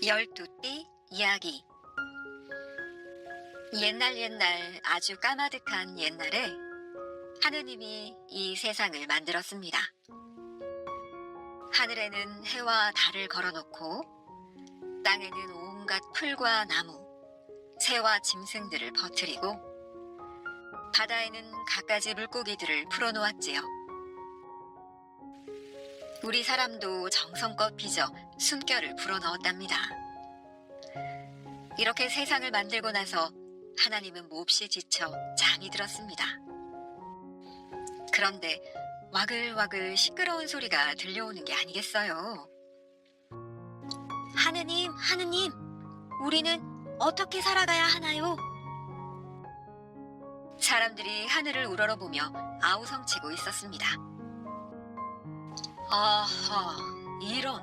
12띠 이야기. 옛날 아주 까마득한 옛날에 하느님이 이 세상을 만들었습니다. 하늘에는 해와 달을 걸어놓고 땅에는 온갖 풀과 나무, 새와 짐승들을 퍼뜨리고 바다에는 갖가지 물고기들을 풀어놓았지요. 우리 사람도 정성껏 빚어 숨결을 불어넣었답니다. 이렇게 세상을 만들고 나서 하나님은 몹시 지쳐 잠이 들었습니다. 그런데 와글와글 시끄러운 소리가 들려오는 게 아니겠어요. 하느님, 우리는 어떻게 살아가야 하나요? 사람들이 하늘을 우러러보며 아우성치고 있었습니다. 아하, 이런.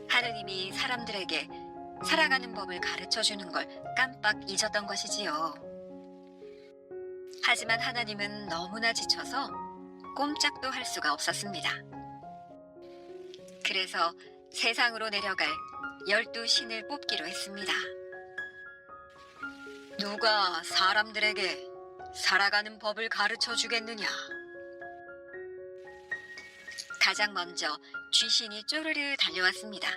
하느님이 사람들에게 살아가는 법을 가르쳐주는 걸 깜빡 잊었던 것이지요. 하지만 하나님은 너무나 지쳐서 꼼짝도 할 수가 없었습니다. 그래서 세상으로 내려갈 12신을 뽑기로 했습니다. 누가 사람들에게 살아가는 법을 가르쳐 주겠느냐? 가장 먼저 쥐신이 쪼르르 달려왔습니다.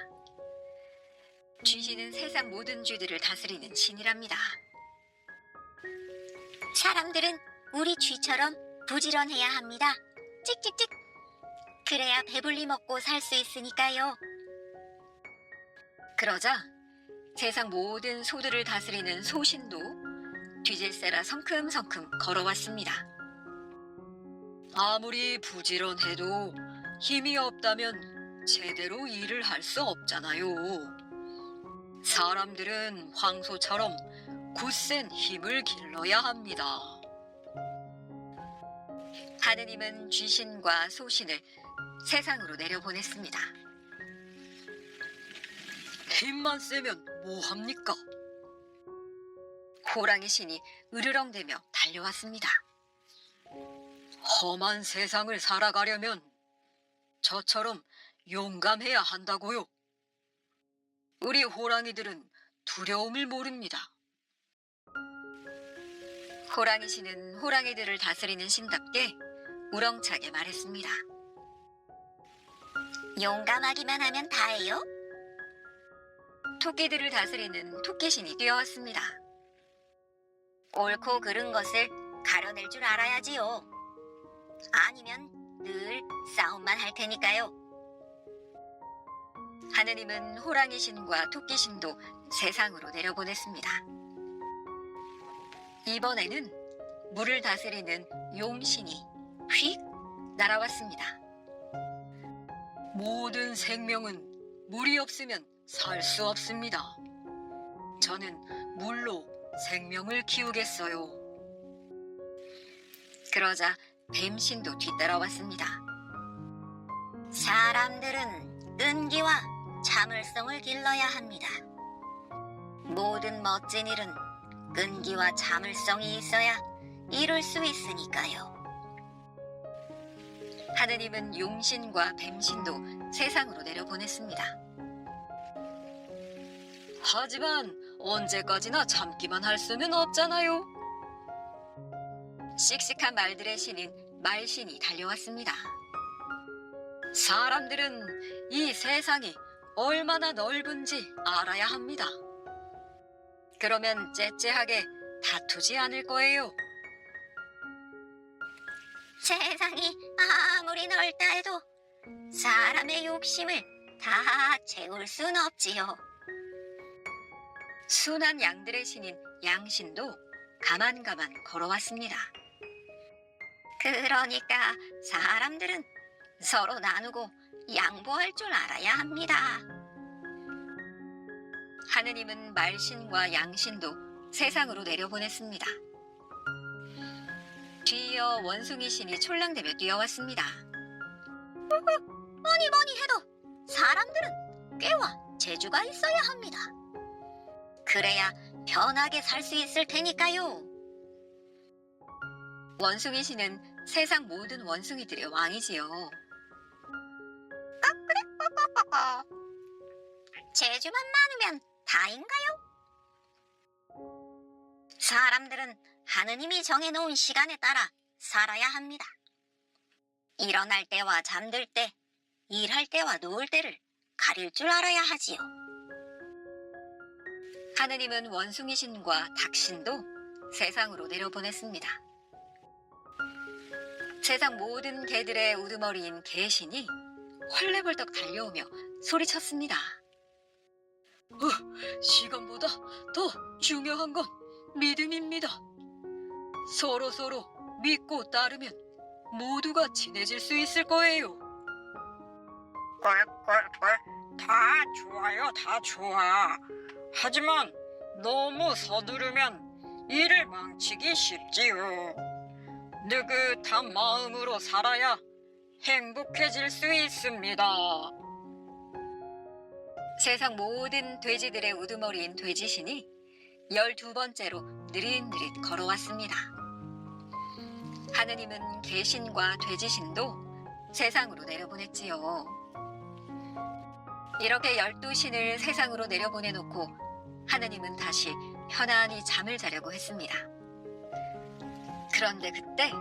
쥐신은 세상 모든 쥐들을 다스리는 신이랍니다. 사람들은 우리 쥐처럼 부지런해야 합니다. 찍찍찍. 그래야 배불리 먹고 살 수 있으니까요. 그러자 세상 모든 소들을 다스리는 소신도 뒤질세라 성큼성큼 걸어왔습니다. 아무리 부지런해도 힘이 없다면 제대로 일을 할 수 없잖아요. 사람들은 황소처럼 굳센 힘을 길러야 합니다. 하느님은 쥐신과 소신을 세상으로 내려보냈습니다. 힘만 세면 뭐합니까? 호랑이 신이 으르렁대며 달려왔습니다. 험한 세상을 살아가려면 저처럼 용감해야 한다고요. 우리 호랑이들은 두려움을 모릅니다. 호랑이 신은 호랑이들을 다스리는 신답게 우렁차게 말했습니다. 용감하기만 하면 다예요? 토끼들을 다스리는 토끼신이 뛰어왔습니다. 옳고 그른 것을 가려낼 줄 알아야지요. 아니면 늘 싸움만 할 테니까요. 하느님은 호랑이 신과 토끼 신도 세상으로 내려보냈습니다. 이번에는 물을 다스리는 용신이 휙 날아왔습니다. 모든 생명은 물이 없으면 살 수 없습니다. 저는 물로 생명을 키우겠어요. 그러자 뱀신도 뒤따라왔습니다. 사람들은 끈기와 참을성을 길러야 합니다. 모든 멋진 일은 끈기와 참을성이 있어야 이룰 수 있으니까요. 하느님은 용신과 뱀신도 세상으로 내려보냈습니다. 하지만 언제까지나 참기만 할 수는 없잖아요. 씩씩한 말들의 신인 말신이 달려왔습니다. 사람들은 이 세상이 얼마나 넓은지 알아야 합니다. 그러면 째째하게 다투지 않을 거예요. 세상이 아무리 넓다 해도 사람의 욕심을 다 채울 순 없지요. 순한 양들의 신인 양신도 가만가만 걸어왔습니다. 그러니까 사람들은 서로 나누고 양보할 줄 알아야 합니다. 하느님은 말신과 양신도 세상으로 내려보냈습니다. 뒤이어 원숭이 신이 촐랑대며 뛰어왔습니다. 뭐니 해도 사람들은 꾀와 재주가 있어야 합니다. 그래야 편하게 살 수 있을 테니까요. 원숭이 신은 세상 모든 원숭이들의 왕이지요. 재주만 많으면 다인가요? 사람들은 하느님이 정해놓은 시간에 따라 살아야 합니다. 일어날 때와 잠들 때, 일할 때와 놓을 때를 가릴 줄 알아야 하지요. 하느님은 원숭이신과 닭신도 세상으로 내려보냈습니다. 세상 모든 개들의 우두머리인 개신이 헐레벌떡 달려오며 소리쳤습니다. 시간보다 더 중요한 건 믿음입니다. 서로 믿고 따르면 모두가 친해질 수 있을 거예요. 꿀꿀꿀 다 좋아요, 다 좋아. 하지만 너무 서두르면 일을 망치기 쉽지요. 느긋한 마음으로 살아야 행복해질 수 있습니다. 세상 모든 돼지들의 우두머리인 돼지신이 12번째로 느릿느릿 걸어왔습니다. 하느님은 개신과 돼지신도 세상으로 내려보냈지요. 이렇게 12신을 세상으로 내려보내놓고 하느님은 다시 편안히 잠을 자려고 했습니다. 그런데 그때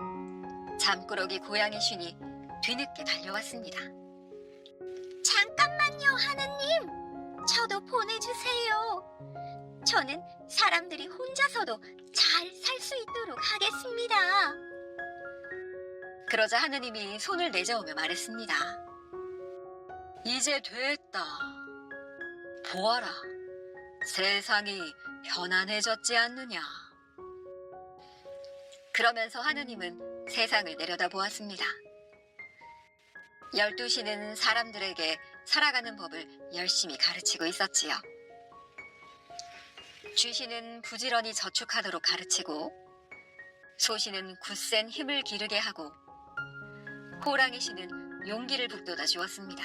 잠꾸러기 고양이 신이 뒤늦게 달려왔습니다. 잠깐만요, 하느님. 저도 보내주세요. 저는 사람들이 혼자서도 잘 살 수 있도록 하겠습니다. 그러자 하느님이 손을 내저으며 말했습니다. 이제 됐다. 보아라. 세상이 편안해졌지 않느냐. 그러면서 하느님은 세상을 내려다보았습니다. 12신은 사람들에게 살아가는 법을 열심히 가르치고 있었지요. 쥐신은 부지런히 저축하도록 가르치고, 소신은 굳센 힘을 기르게 하고, 호랑이신은 용기를 북돋아 주었습니다.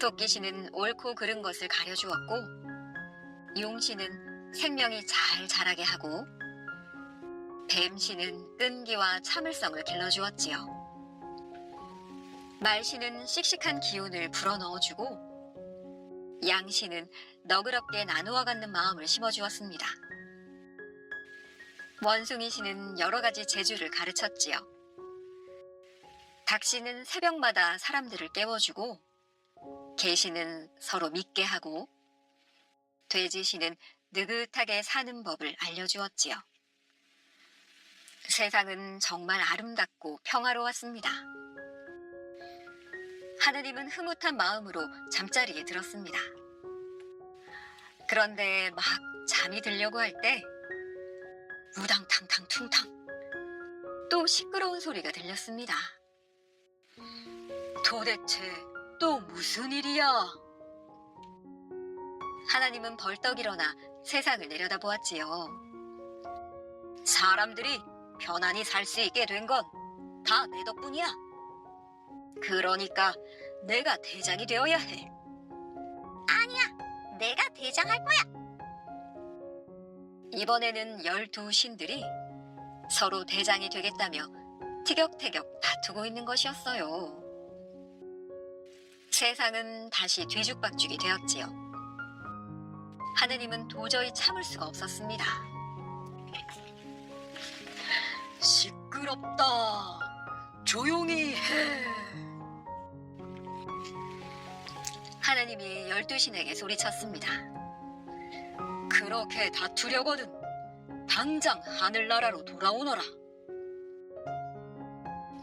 토끼신은 옳고 그른 것을 가려주었고, 용신은 생명이 잘 자라게 하고, 뱀신은 끈기와 참을성을 길러주었지요. 말신은 씩씩한 기운을 불어넣어주고, 양신은 너그럽게 나누어 갖는 마음을 심어주었습니다. 원숭이신은 여러 가지 재주를 가르쳤지요. 닭신은 새벽마다 사람들을 깨워주고, 개신은 서로 믿게 하고, 돼지신은 느긋하게 사는 법을 알려주었지요. 세상은 정말 아름답고 평화로웠습니다. 하느님은 흐뭇한 마음으로 잠자리에 들었습니다. 그런데 막 잠이 들려고 할 때 우당탕탕 퉁탕 또 시끄러운 소리가 들렸습니다. 도대체 또 무슨 일이야? 하나님은 벌떡 일어나 세상을 내려다보았지요. 사람들이 편안히 살 수 있게 된 건 다 내 덕분이야. 그러니까 내가 대장이 되어야 해. 내가 대장할 거야. 이번에는 12신들이 서로 대장이 되겠다며 티격태격 다투고 있는 것이었어요. 세상은 다시 뒤죽박죽이 되었지요. 하느님은 도저히 참을 수가 없었습니다. 시끄럽다. 조용히 해. 하느님이 12신에게 소리쳤습니다. 그렇게 다투려거든 당장 하늘나라로 돌아오너라.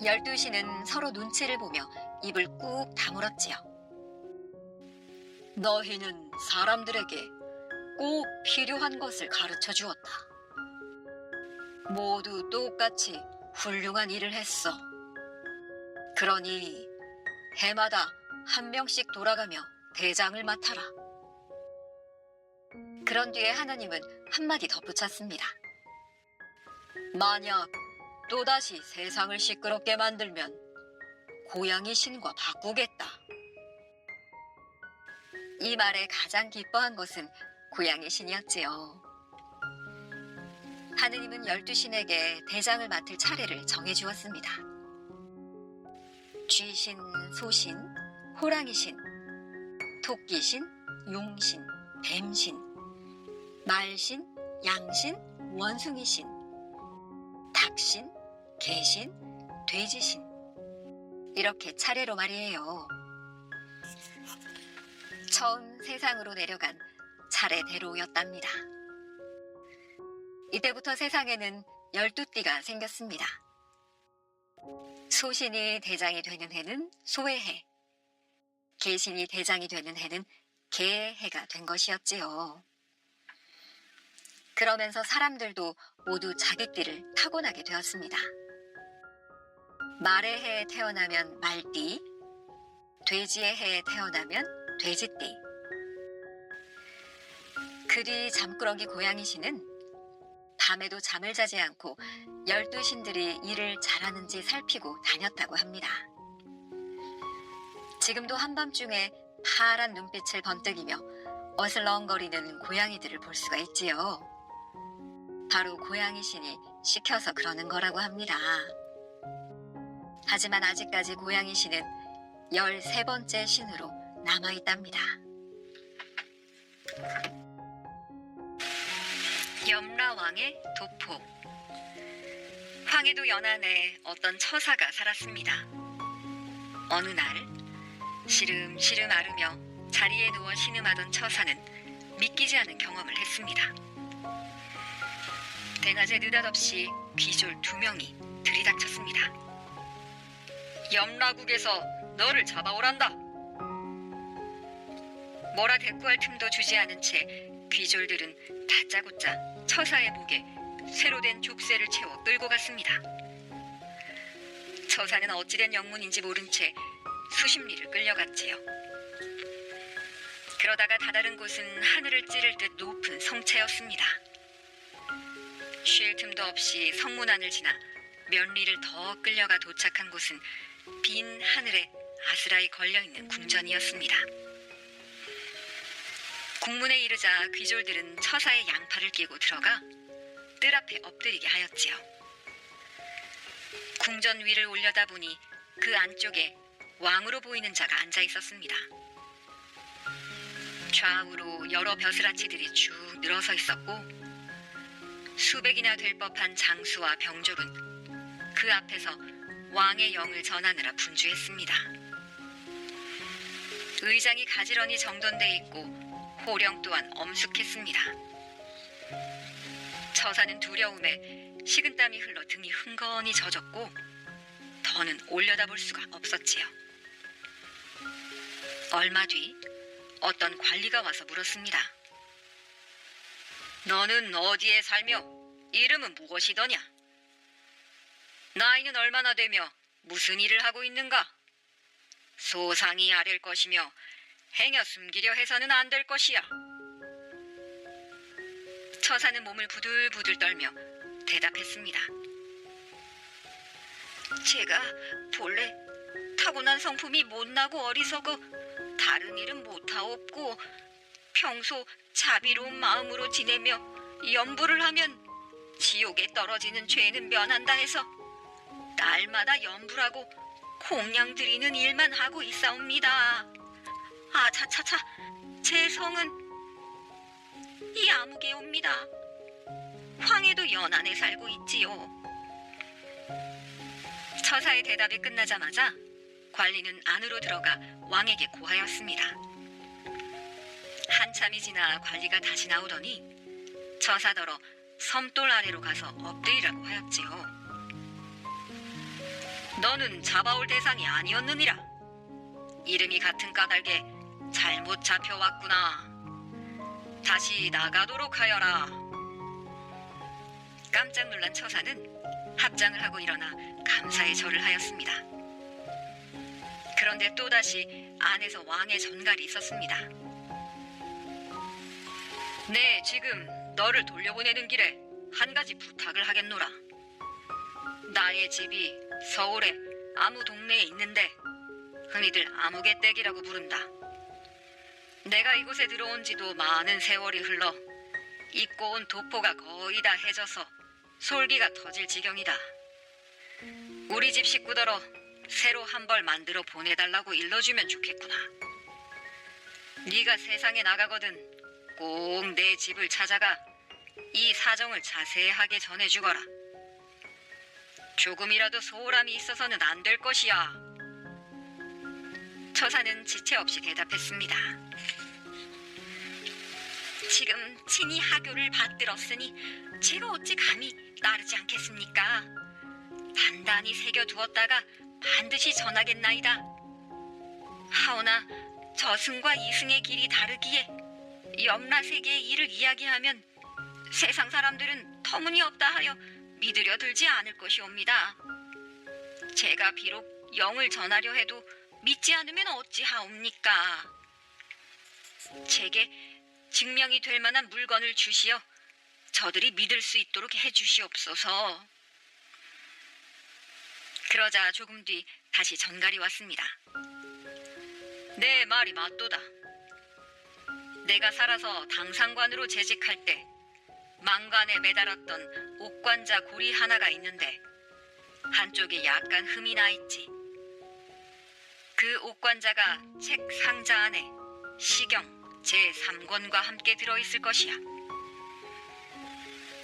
12신은 서로 눈치를 보며 입을 꾹 다물었지요. 너희는 사람들에게 꼭 필요한 것을 가르쳐 주었다. 모두 똑같이 훌륭한 일을 했어. 그러니 해마다 한 명씩 돌아가며 대장을 맡아라. 그런 뒤에 하나님은 한마디 덧붙였습니다. 만약 또다시 세상을 시끄럽게 만들면 고양이 신과 바꾸겠다. 이 말에 가장 기뻐한 것은 고양이 신이었지요. 하느님은 12신에게 대장을 맡을 차례를 정해주었습니다. 쥐신, 소신, 호랑이신, 토끼신, 용신, 뱀신, 말신, 양신, 원숭이신, 닭신, 개신, 돼지신. 이렇게 차례로 말이에요. 처음 세상으로 내려간 차례대로였답니다. 이때부터 세상에는 12띠가 생겼습니다. 소신이 대장이 되는 해는 소의 해, 개신이 대장이 되는 해는 개의 해가 된 것이었지요. 그러면서 사람들도 모두 자기 띠를 타고나게 되었습니다. 말의 해에 태어나면 말띠, 돼지의 해에 태어나면 돼지띠. 그리 잠꾸러기 고양이신은 밤에도 잠을 자지 않고 12신들이 일을 잘하는지 살피고 다녔다고 합니다. 지금도 한밤중에 파란 눈빛을 번뜩이며 어슬렁거리는 고양이들을 볼 수가 있지요. 바로 고양이신이 시켜서 그러는 거라고 합니다. 하지만 아직까지 고양이신은 13번째 신으로 남아있답니다. 염라왕의 도포. 황해도 연안에 어떤 처사가 살았습니다. 어느 날 시름시름 앓으며 자리에 누워 신음하던 처사는 믿기지 않은 경험을 했습니다. 대낮에 느닷없이 귀졸 2명이 들이닥쳤습니다. 염라국에서 너를 잡아오란다. 뭐라 대꾸할 틈도 주지 않은 채 귀졸들은 다짜고짜 처사의 목에 쇠로 된 족쇄를 채워 끌고 갔습니다. 처사는 어찌된 영문인지 모른 채 수십 리를 끌려갔지요. 그러다가 다다른 곳은 하늘을 찌를 듯 높은 성체였습니다. 쉴 틈도 없이 성문 안을 지나 몇 리를 더 끌려가 도착한 곳은 빈 하늘에 아스라이 걸려있는 궁전이었습니다. 궁문에 이르자 귀졸들은 처사의 양팔을 끼고 들어가 뜰 앞에 엎드리게 하였지요. 궁전 위를 올려다보니 그 안쪽에 왕으로 보이는 자가 앉아 있었습니다. 좌우로 여러 벼슬아치들이 쭉 늘어서 있었고 수백이나 될 법한 장수와 병졸은 그 앞에서 왕의 영을 전하느라 분주했습니다. 의장이 가지런히 정돈돼 있고 호령 또한 엄숙했습니다. 처사는 두려움에 식은땀이 흘러 등이 흥건히 젖었고 더는 올려다볼 수가 없었지요. 얼마 뒤 어떤 관리가 와서 물었습니다. 너는 어디에 살며 이름은 무엇이더냐? 나이는 얼마나 되며 무슨 일을 하고 있는가? 소상히 아랠 것이며 행여 숨기려 해서는 안 될 것이야. 처사는 몸을 부들부들 떨며 대답했습니다. 제가 본래 타고난 성품이 못나고 어리석어 다른 일은 못하옵고 평소 자비로운 마음으로 지내며 염불을 하면 지옥에 떨어지는 죄는 면한다 해서 날마다 염불하고 공양 드리는 일만 하고 있사옵니다. 아차차차, 제 성은 야무개옵니다. 황해도 연안에 살고 있지요. 처사의 대답이 끝나자마자 관리는 안으로 들어가 왕에게 고하였습니다. 한참이 지나 관리가 다시 나오더니 처사더러 섬돌 아래로 가서 엎드리라고 하였지요. 너는 잡아올 대상이 아니었느니라. 이름이 같은 까닭에 잘못 잡혀왔구나. 다시 나가도록 하여라. 깜짝 놀란 처사는 합장을 하고 일어나 감사의 절을 하였습니다. 그런데 또다시 안에서 왕의 전갈이 있었습니다. 네, 지금 너를 돌려보내는 길에 한 가지 부탁을 하겠노라. 나의 집이 서울의 아무 동네에 있는데 흔히들 아무개댁이라고 부른다. 내가 이곳에 들어온 지도 많은 세월이 흘러 입고 온 도포가 거의 다 해져서 솔기가 터질 지경이다. 우리 집 식구더러 새로 한 벌 만들어 보내달라고 일러주면 좋겠구나. 네가 세상에 나가거든 꼭 내 집을 찾아가 이 사정을 자세하게 전해주거라. 조금이라도 소홀함이 있어서는 안 될 것이야. 처사는 지체 없이 대답했습니다. 지금 친히 하교를 받들었으니 제가 어찌 감히 따르지 않겠습니까? 단단히 새겨두었다가 반드시 전하겠나이다. 하오나 저승과 이승의 길이 다르기에 염라세계의 일을 이야기하면 세상 사람들은 터무니없다 하여 믿으려 들지 않을 것이옵니다. 제가 비록 영을 전하려 해도 믿지 않으면 어찌하옵니까? 제게 증명이 될 만한 물건을 주시어 저들이 믿을 수 있도록 해주시옵소서. 그러자 조금 뒤 다시 전갈이 왔습니다. 내 말이 맞도다. 내가 살아서 당상관으로 재직할 때 망관에 매달았던 옥관자 고리 하나가 있는데 한쪽에 약간 흠이 나 있지. 그 옥관자가 책 상자 안에 시경 제3권과 함께 들어있을 것이야.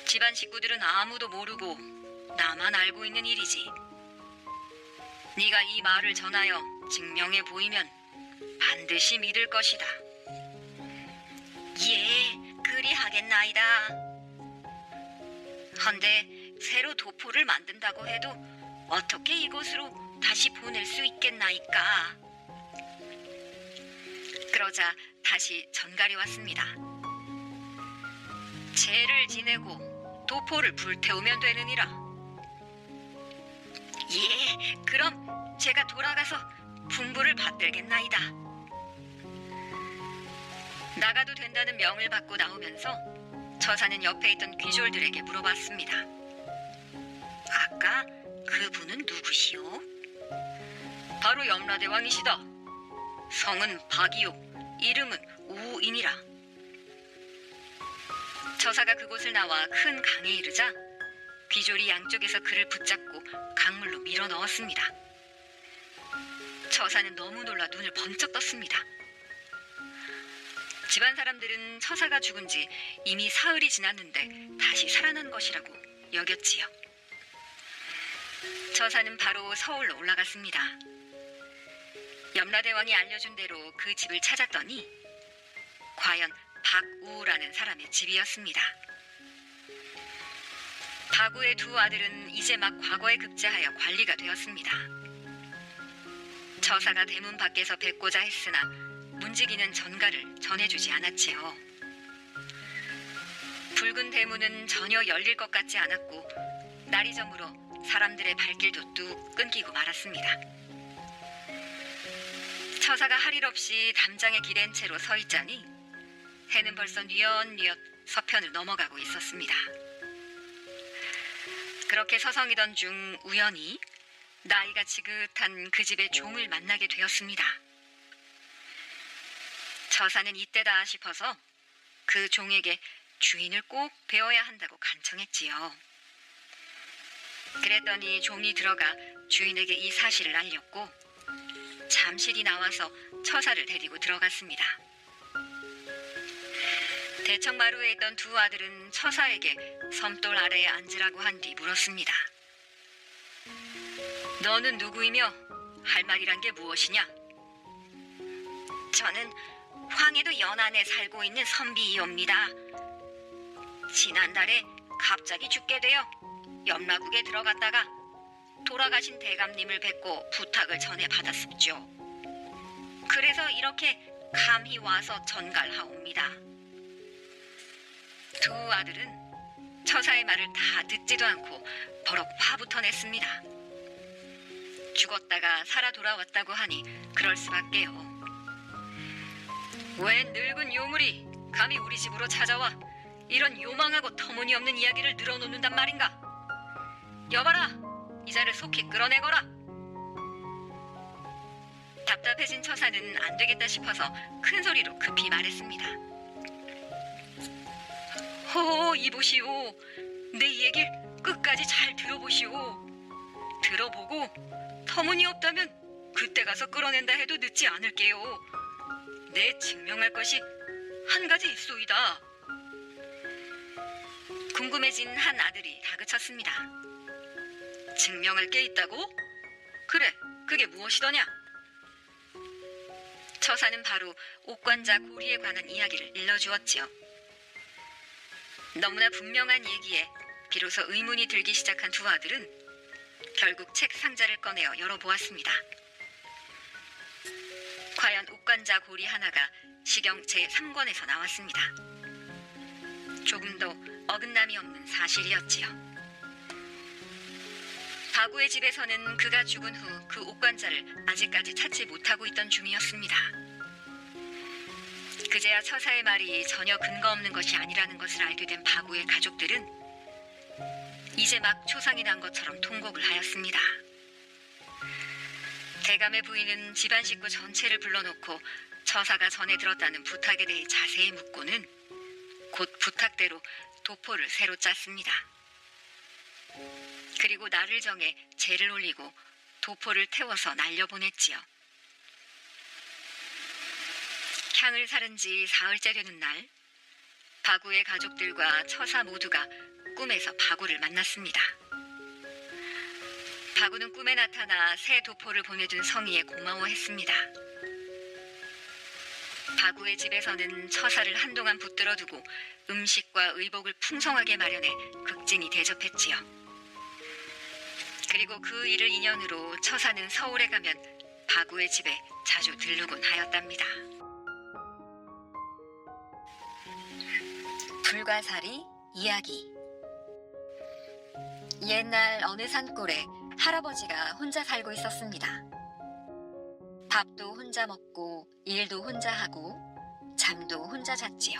집안 식구들은 아무도 모르고 나만 알고 있는 일이지. 네가 이 말을 전하여 증명해 보이면 반드시 믿을 것이다. 예, 그리하겠나이다. 헌데 새로 도포를 만든다고 해도 어떻게 이곳으로 다시 보낼 수 있겠나이까? 그러자 다시 전갈이 왔습니다. 제를 지내고 도포를 불태우면 되느니라. 예, 그럼 제가 돌아가서 분부를 받들겠나이다. 나가도 된다는 명을 받고 나오면서 처사는 옆에 있던 귀졸들에게 물어봤습니다. 아까 그분은 누구시오? 바로 염라대왕이시다. 성은 박이요, 이름은 우인이라. 처사가 그곳을 나와 큰 강에 이르자 귀졸이 양쪽에서 그를 붙잡고 강물로 밀어 넣었습니다. 처사는 너무 놀라 눈을 번쩍 떴습니다. 집안 사람들은 처사가 죽은 지 이미 사흘이 지났는데 다시 살아난 것이라고 여겼지요. 처사는 바로 서울로 올라갔습니다. 염라대왕이 알려준 대로 그 집을 찾았더니 과연 박우라는 사람의 집이었습니다. 박우의 두 아들은 이제 막 과거에 급제하여 관리가 되었습니다. 처사가 대문 밖에서 뵙고자 했으나 문지기는 전가를 전해주지 않았지요. 붉은 대문은 전혀 열릴 것 같지 않았고 날이 저물어 사람들의 발길도 뚝 끊기고 말았습니다. 처사가 할 일 없이 담장에 기댄 채로 서 있자니 해는 벌써 뉘엿뉘엿 서편을 넘어가고 있었습니다. 그렇게 서성이던 중 우연히 나이가 지긋한 그 집의 종을 만나게 되었습니다. 처사는 이때다 싶어서 그 종에게 주인을 꼭 배워야 한다고 간청했지요. 그랬더니 종이 들어가 주인에게 이 사실을 알렸고 잠실이 나와서 처사를 데리고 들어갔습니다. 대청마루에 있던 두 아들은 처사에게 섬돌 아래에 앉으라고 한 뒤 물었습니다. 너는 누구이며 할 말이란 게 무엇이냐? 저는 황해도 연안에 살고 있는 선비이옵니다. 지난달에 갑자기 죽게 되어 염라국에 들어갔다가 돌아가신 대감님을 뵙고 부탁을 전해 받았습죠. 그래서 이렇게 감히 와서 전갈하옵니다. 두 아들은 처사의 말을 다 듣지도 않고 버럭 화부터 냈습니다. 죽었다가 살아 돌아왔다고 하니 그럴 수밖에요. 웬 늙은 요물이 감히 우리 집으로 찾아와 이런 요망하고 터무니없는 이야기를 늘어놓는단 말인가? 여봐라, 이자를 속히 끌어내거라. 답답해진 처사는 안 되겠다 싶어서 큰 소리로 급히 말했습니다. 허, 이보시오. 내 얘기를 끝까지 잘 들어보시오. 들어보고 터무니없다면 그때 가서 끌어낸다 해도 늦지 않을게요. 내 증명할 것이 한 가지 있소이다. 궁금해진 한 아들이 다그쳤습니다. 증명할 게 있다고? 그래, 그게 무엇이더냐? 처사는 바로 옥관자 고리에 관한 이야기를 일러주었지요. 너무나 분명한 얘기에 비로소 의문이 들기 시작한 두 아들은 결국 책 상자를 꺼내어 열어보았습니다. 과연 옥관자 고리 하나가 시경 제3권에서 나왔습니다. 조금도 어긋남이 없는 사실이었지요. 바구의 집에서는 그가 죽은 후 그 옥관자를 아직까지 찾지 못하고 있던 중이었습니다. 그제야 처사의 말이 전혀 근거 없는 것이 아니라는 것을 알게 된 바구의 가족들은 이제 막 초상이 난 것처럼 통곡을 하였습니다. 대감의 부인은 집안 식구 전체를 불러놓고 처사가 전에 들었다는 부탁에 대해 자세히 묻고는 곧 부탁대로 도포를 새로 짰습니다. 그리고 날을 정해 제를 올리고 도포를 태워서 날려보냈지요. 향을 사른 지 사흘째 되는 날, 바구의 가족들과 처사 모두가 꿈에서 바구를 만났습니다. 바구는 꿈에 나타나 새 도포를 보내준 성희에 고마워했습니다. 바구의 집에서는 처사를 한동안 붙들어두고 음식과 의복을 풍성하게 마련해 극진히 대접했지요. 그리고 그 일을 인연으로 처사는 서울에 가면 바구의 집에 자주 들르곤 하였답니다. 불가사리 이야기. 옛날 어느 산골에 할아버지가 혼자 살고 있었습니다. 밥도 혼자 먹고 일도 혼자 하고 잠도 혼자 잤지요.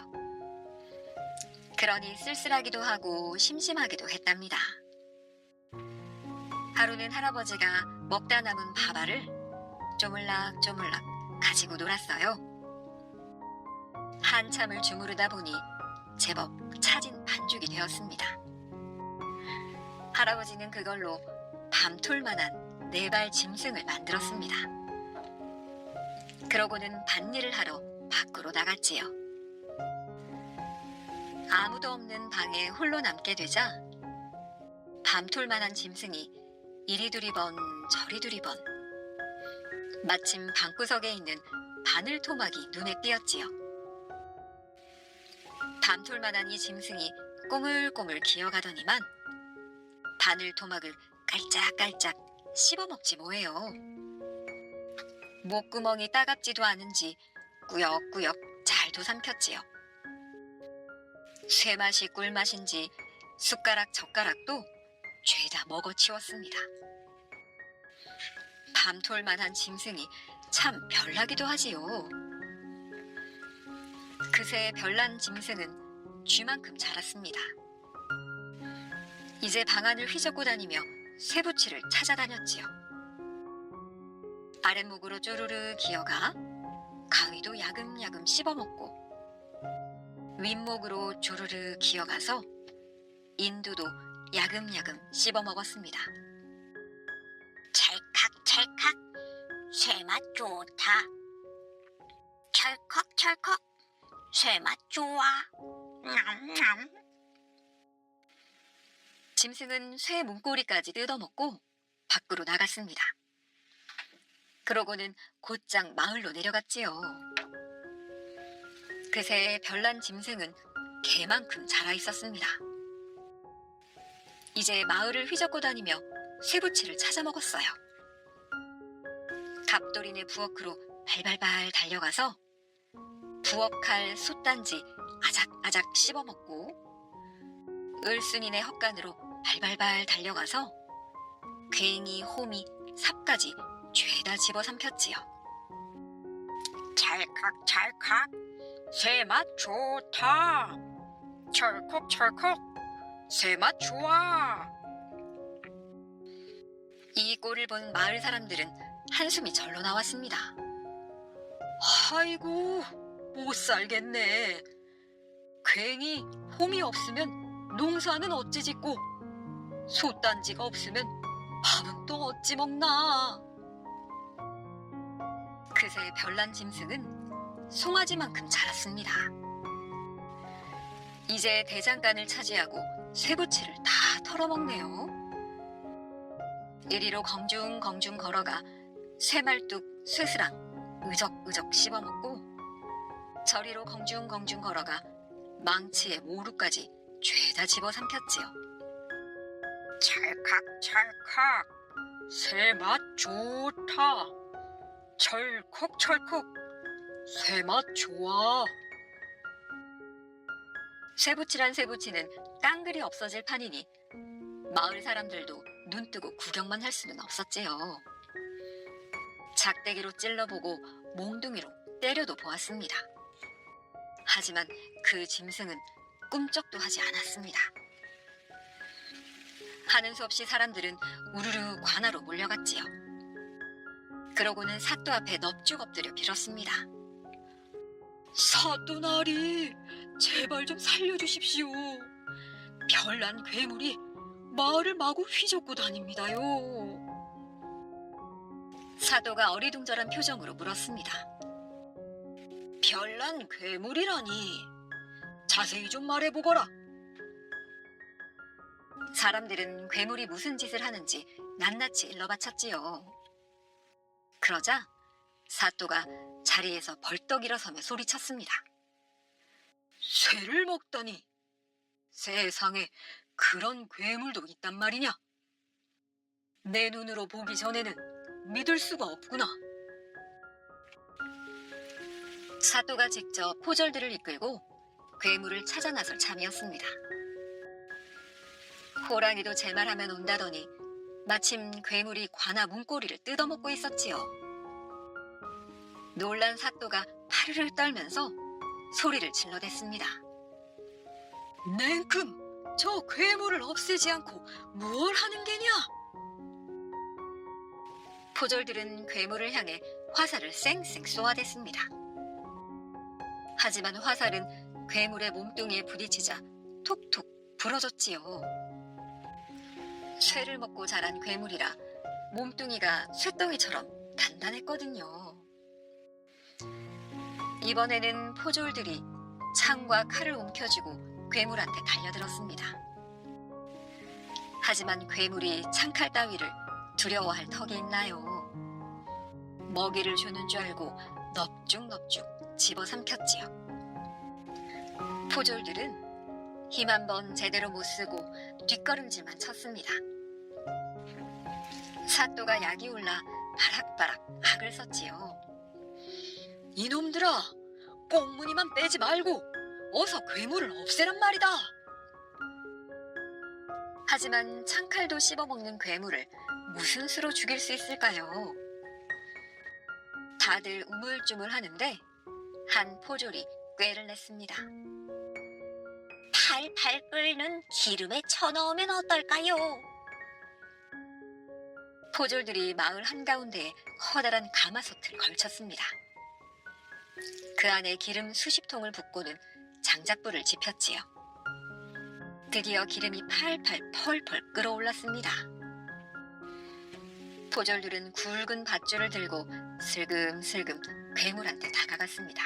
그러니 쓸쓸하기도 하고 심심하기도 했답니다. 하루는 할아버지가 먹다 남은 밥알을 쪼물락쪼물락 가지고 놀았어요. 한참을 주무르다 보니 제법 차진 반죽이 되었습니다. 할아버지는 그걸로 밤톨만한 4발 짐승을 만들었습니다. 그러고는 밭일을 하러 밖으로 나갔지요. 아무도 없는 방에 홀로 남게 되자 밤톨만한 짐승이 이리두리번 저리두리번 마침 방구석에 있는 바늘 토막이 눈에 띄었지요. 밤톨만한 이 짐승이 꼬물꼬물 기어가더니만 바늘 토막을 깔짝깔짝 씹어먹지 뭐예요. 목구멍이 따갑지도 않은지 꾸역꾸역 잘도 삼켰지요. 쇠맛이 꿀맛인지 숟가락 젓가락도 죄다 먹어치웠습니다. 밤톨만한 짐승이 참 별나기도 하지요. 그새 별난 짐승은 쥐만큼 자랐습니다. 이제 방 안을 휘젓고 다니며 쇠붙이를 찾아다녔지요. 아랫목으로 쪼르르 기어가 가위도 야금야금 씹어먹고 윗목으로 조르르 기어가서 인두도 야금야금 씹어먹었습니다. 찰칵찰칵 쇠맛 좋다. 찰컥찰컥 쇠맛 좋아. 냠냠. 짐승은 쇠 문고리까지 뜯어먹고 밖으로 나갔습니다. 그러고는 곧장 마을로 내려갔지요. 그새 별난 짐승은 개만큼 자라 있었습니다. 이제 마을을 휘젓고 다니며 쇠붙이를 찾아 먹었어요. 갑돌이네 부엌으로 발발발 달려가서 부엌칼 솥단지 아작아작 씹어먹고 을순이네 헛간으로 발발발 달려가서 괭이, 호미, 삽까지 죄다 집어삼켰지요. 찰칵찰칵 쇠맛 좋다. 철컥철컥 쇠맛 좋아. 이 꼴을 본 마을 사람들은 한숨이 절로 나왔습니다. 아이고, 못 살겠네. 괭이, 홈이 없으면 농사는 어찌 짓고 솥단지가 없으면 밥은 또 어찌 먹나. 그새 별난 짐승은 송아지만큼 자랐습니다. 이제 대장간을 차지하고 쇠붙이를 다 털어먹네요. 이리로 검중검중 걸어가 쇠말뚝, 쇠스랑 으적으적 씹어먹고 저리로 검중검중 걸어가 망치에 모루까지 죄다 집어삼켰지요. 찰칵찰칵 쇠맛 좋다. 철컥철컥 쇠맛 좋아. 쇠붙이란 쇠붙이는 깡그리 없어질 판이니 마을 사람들도 눈뜨고 구경만 할 수는 없었지요. 작대기로 찔러보고 몽둥이로 때려도 보았습니다. 하지만 그 짐승은 꿈쩍도 하지 않았습니다. 하는 수 없이 사람들은 우르르 관아로 몰려갔지요. 그러고는 사또 앞에 넙죽 엎드려 빌었습니다. 사또나리, 제발 좀 살려주십시오. 별난 괴물이 마을을 마구 휘젓고 다닙니다요. 사도가 어리둥절한 표정으로 물었습니다. 별난 괴물이라니, 자세히 좀 말해보거라. 사람들은 괴물이 무슨 짓을 하는지 낱낱이 일러바쳤지요. 그러자 사또가 자리에서 벌떡 일어서며 소리쳤습니다. 쇠를 먹다니, 세상에 그런 괴물도 있단 말이냐? 내 눈으로 보기 전에는 믿을 수가 없구나. 사또가 직접 포졸들을 이끌고 괴물을 찾아 나설 참이었습니다. 호랑이도 제 말하면 온다더니 마침 괴물이 관아 문고리를 뜯어먹고 있었지요. 놀란 사또가 파르르 떨면서 소리를 질러댔습니다. 냉큼, 저 괴물을 없애지 않고 무얼 하는 게냐? 포졸들은 괴물을 향해 화살을 쌩쌩 쏘아댔습니다. 하지만 화살은 괴물의 몸뚱이에 부딪히자 톡톡 부러졌지요. 쇠를 먹고 자란 괴물이라 몸뚱이가 쇠덩이처럼 단단했거든요. 이번에는 포졸들이 창과 칼을 움켜쥐고 괴물한테 달려들었습니다. 하지만 괴물이 창칼 따위를 두려워할 턱이 있나요? 먹이를 주는 줄 알고 넙죽넙죽 집어삼켰지요. 포졸들은 힘 한 번 제대로 못 쓰고 뒷걸음질만 쳤습니다. 사또가 약이 올라 바락바락 악을 썼지요. 이놈들아, 꽁무니만 빼지 말고 어서 괴물을 없애란 말이다. 하지만 창칼도 씹어먹는 괴물을 무슨 수로 죽일 수 있을까요? 다들 우물쭈물 하는데 한 포졸이 꾀를 냈습니다. 팔팔 끓는 기름에 쳐넣으면 어떨까요? 포졸들이 마을 한가운데에 커다란 가마솥을 걸쳤습니다. 그 안에 기름 수십 통을 붓고는 장작불을 지폈지요. 드디어 기름이 팔팔 펄펄 끓어올랐습니다. 포졸들은 굵은 밧줄을 들고 슬금슬금 괴물한테 다가갔습니다.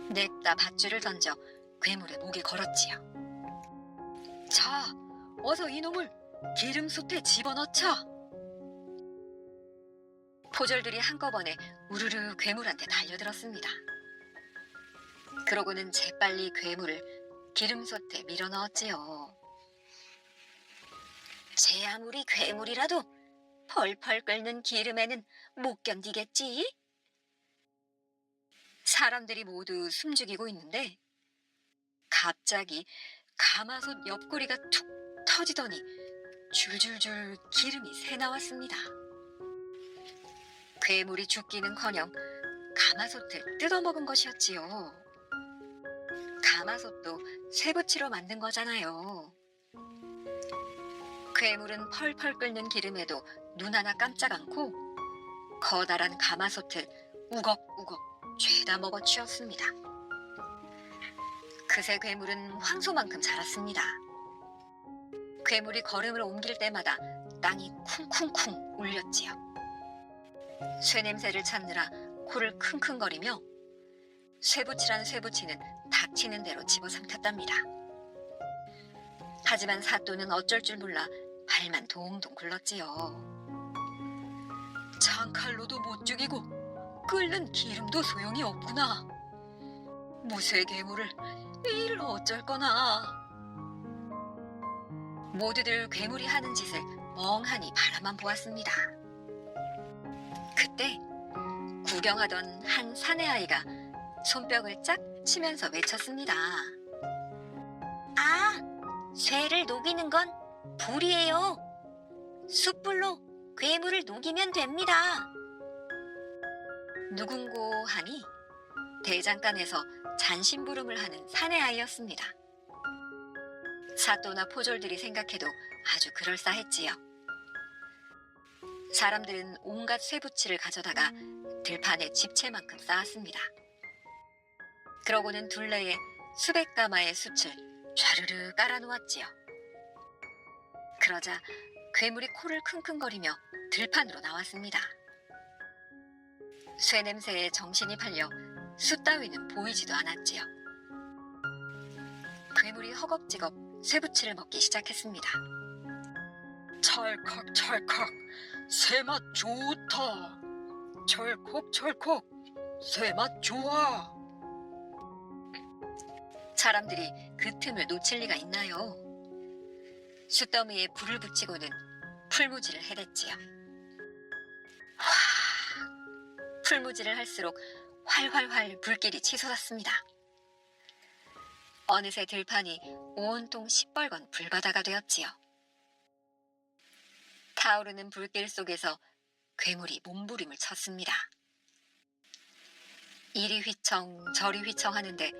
냅다 밧줄을 던져 괴물의 목에 걸었지요. 자, 어서 이놈을 기름솥에 집어넣자. 포졸들이 한꺼번에 우르르 괴물한테 달려들었습니다. 그러고는 재빨리 괴물을 기름솥에 밀어넣었지요. 제 아무리 괴물이라도 펄펄 끓는 기름에는 못 견디겠지? 사람들이 모두 숨죽이고 있는데 갑자기 가마솥 옆구리가 툭 터지더니 줄줄줄 기름이 새나왔습니다. 괴물이 죽기는커녕 가마솥을 뜯어먹은 것이었지요. 가마솥도 쇠붙이로 만든 거잖아요. 괴물은 펄펄 끓는 기름에도 눈 하나 깜짝 않고 커다란 가마솥을 우걱우걱 죄다 먹어치웠습니다. 그새 괴물은 황소만큼 자랐습니다. 괴물이 걸음을 옮길 때마다 땅이 쿵쿵쿵 울렸지요. 쇠냄새를 찾느라 코를 킁킁거리며 쇠붙이란 쇠붙이는 닥치는 대로 집어삼켰답니다. 하지만 사또는 어쩔 줄 몰라 발만 동동 굴렀지요. 장칼로도 못 죽이고 끓는 기름도 소용이 없구나. 무쇠 괴물을 이를 어쩔 거나. 모두들 괴물이 하는 짓을 멍하니 바라만 보았습니다. 그때 구경하던 한 사내 아이가 손뼉을 짝 치면서 외쳤습니다. 아, 쇠를 녹이는 건 불이에요. 숯불로 괴물을 녹이면 됩니다. 누군고 하니 대장간에서 잔심부름을 하는 사내 아이였습니다. 사또나 포졸들이 생각해도 아주 그럴싸했지요. 사람들은 온갖 쇠붙이를 가져다가 들판에 집채만큼 쌓았습니다. 그러고는 둘레에 수백 가마의 숯을 좌르르 깔아놓았지요. 그러자 괴물이 코를 킁킁거리며 들판으로 나왔습니다. 쇠 냄새에 정신이 팔려 숯 따위는 보이지도 않았지요. 괴물이 허겁지겁 쇠붙이를 먹기 시작했습니다. 찰칵찰칵 쇠맛 좋다. 철컥철컥 쇠맛 좋아. 사람들이 그 틈을 놓칠 리가 있나요? 숯더미에 불을 붙이고는 풀무지를 해댔지요. 풀무지를 할수록 활활활 불길이 치솟았습니다. 어느새 들판이 온통 시뻘건 불바다가 되었지요. 타오르는 불길 속에서 괴물이 몸부림을 쳤습니다. 이리 휘청 저리 휘청 하는데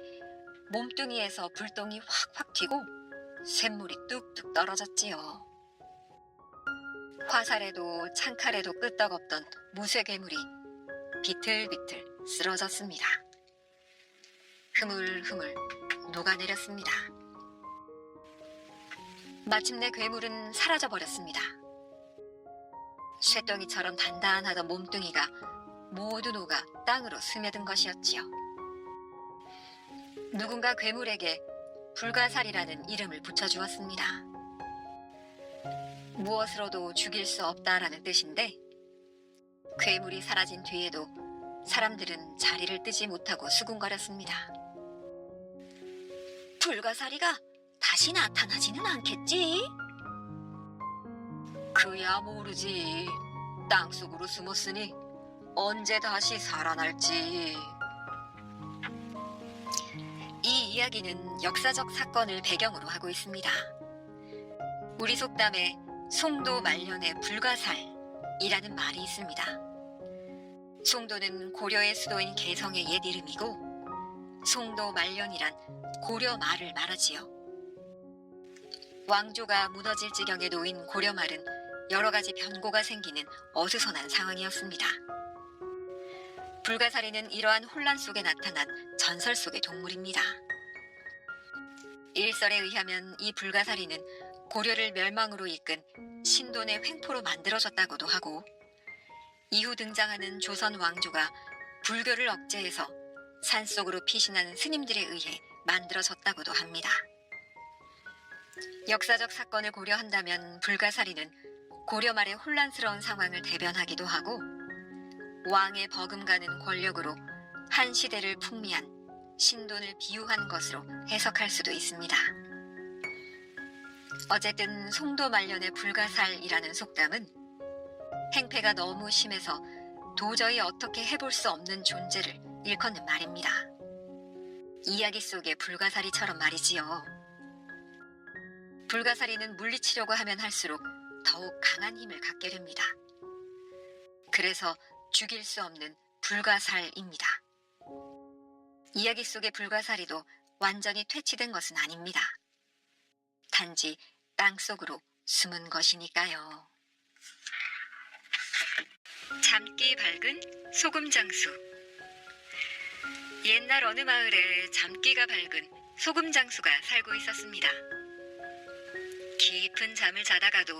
몸뚱이에서 불똥이 확확 튀고 쇳물이 뚝뚝 떨어졌지요. 화살에도 창칼에도 끄떡없던 무쇠 괴물이 비틀비틀 쓰러졌습니다. 흐물흐물 녹아내렸습니다. 마침내 괴물은 사라져버렸습니다. 쇠덩이처럼 단단하던 몸뚱이가 모두 녹아 땅으로 스며든 것이었지요. 누군가 괴물에게 불가살이라는 이름을 붙여주었습니다. 무엇으로도 죽일 수 없다라는 뜻인데 괴물이 사라진 뒤에도 사람들은 자리를 뜨지 못하고 수군거렸습니다. 불가사리가 다시 나타나지는 않겠지? 그야 모르지. 땅속으로 숨었으니 언제 다시 살아날지. 이 이야기는 역사적 사건을 배경으로 하고 있습니다. 우리 속담에 송도 말년의 불가살이라는 말이 있습니다. 송도는 고려의 수도인 개성의 옛 이름이고 송도 말년이란 고려 말을 말하지요. 왕조가 무너질 지경에 놓인 고려 말은 여러 가지 변고가 생기는 어수선한 상황이었습니다. 불가사리는 이러한 혼란 속에 나타난 전설 속의 동물입니다. 일설에 의하면 이 불가사리는 고려를 멸망으로 이끈 신돈의 횡포로 만들어졌다고도 하고 이후 등장하는 조선 왕조가 불교를 억제해서 산속으로 피신한 스님들에 의해 만들어졌다고도 합니다. 역사적 사건을 고려한다면 불가사리는 고려 말의 혼란스러운 상황을 대변하기도 하고 왕의 버금가는 권력으로 한 시대를 풍미한 신돈을 비유한 것으로 해석할 수도 있습니다. 어쨌든 송도 말년의 불가살이라는 속담은 행패가 너무 심해서 도저히 어떻게 해볼 수 없는 존재를 일컫는 말입니다. 이야기 속의 불가사리처럼 말이지요. 불가사리는 물리치려고 하면 할수록 더욱 강한 힘을 갖게 됩니다. 그래서 죽일 수 없는 불가살입니다. 이야기 속의 불가사리도 완전히 퇴치된 것은 아닙니다. 단지 땅속으로 숨은 것이니까요. 잠기 밝은 소금장수. 옛날 어느 마을에 잠기가 밝은 소금장수가 살고 있었습니다. 깊은 잠을 자다가도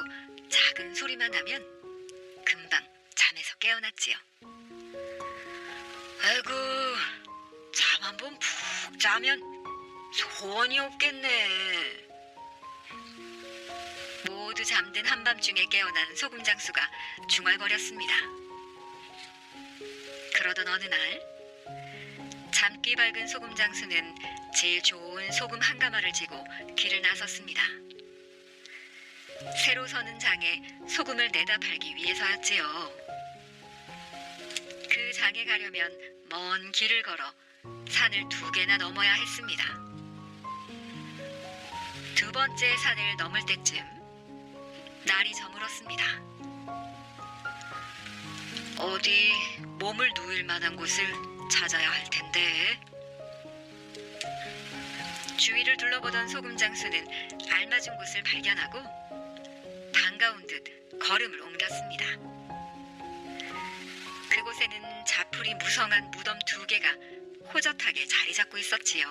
작은 소리만 하면 금방 잠에서 깨어났지요. 아이고, 잠 한번 푹 자면 소원이 없겠네. 모두 잠든 한밤중에 깨어난 소금장수가 중얼거렸습니다. 그러던 어느 날 잠기 밝은 소금장수는 제일 좋은 소금 한 가마를 지고 길을 나섰습니다. 새로 서는 장에 소금을 내다 팔기 위해서였지요. 그 장에 가려면 먼 길을 걸어 산을 2개나 넘어야 했습니다. 2번째 산을 넘을 때쯤 날이 저물었습니다. 어디 몸을 누일 만한 곳을 찾아야 할 텐데. 주위를 둘러보던 소금장수는 알맞은 곳을 발견하고 반가운 듯 걸음을 옮겼습니다. 그곳에는 자풀이 무성한 무덤 2개가 호젓하게 자리 잡고 있었지요.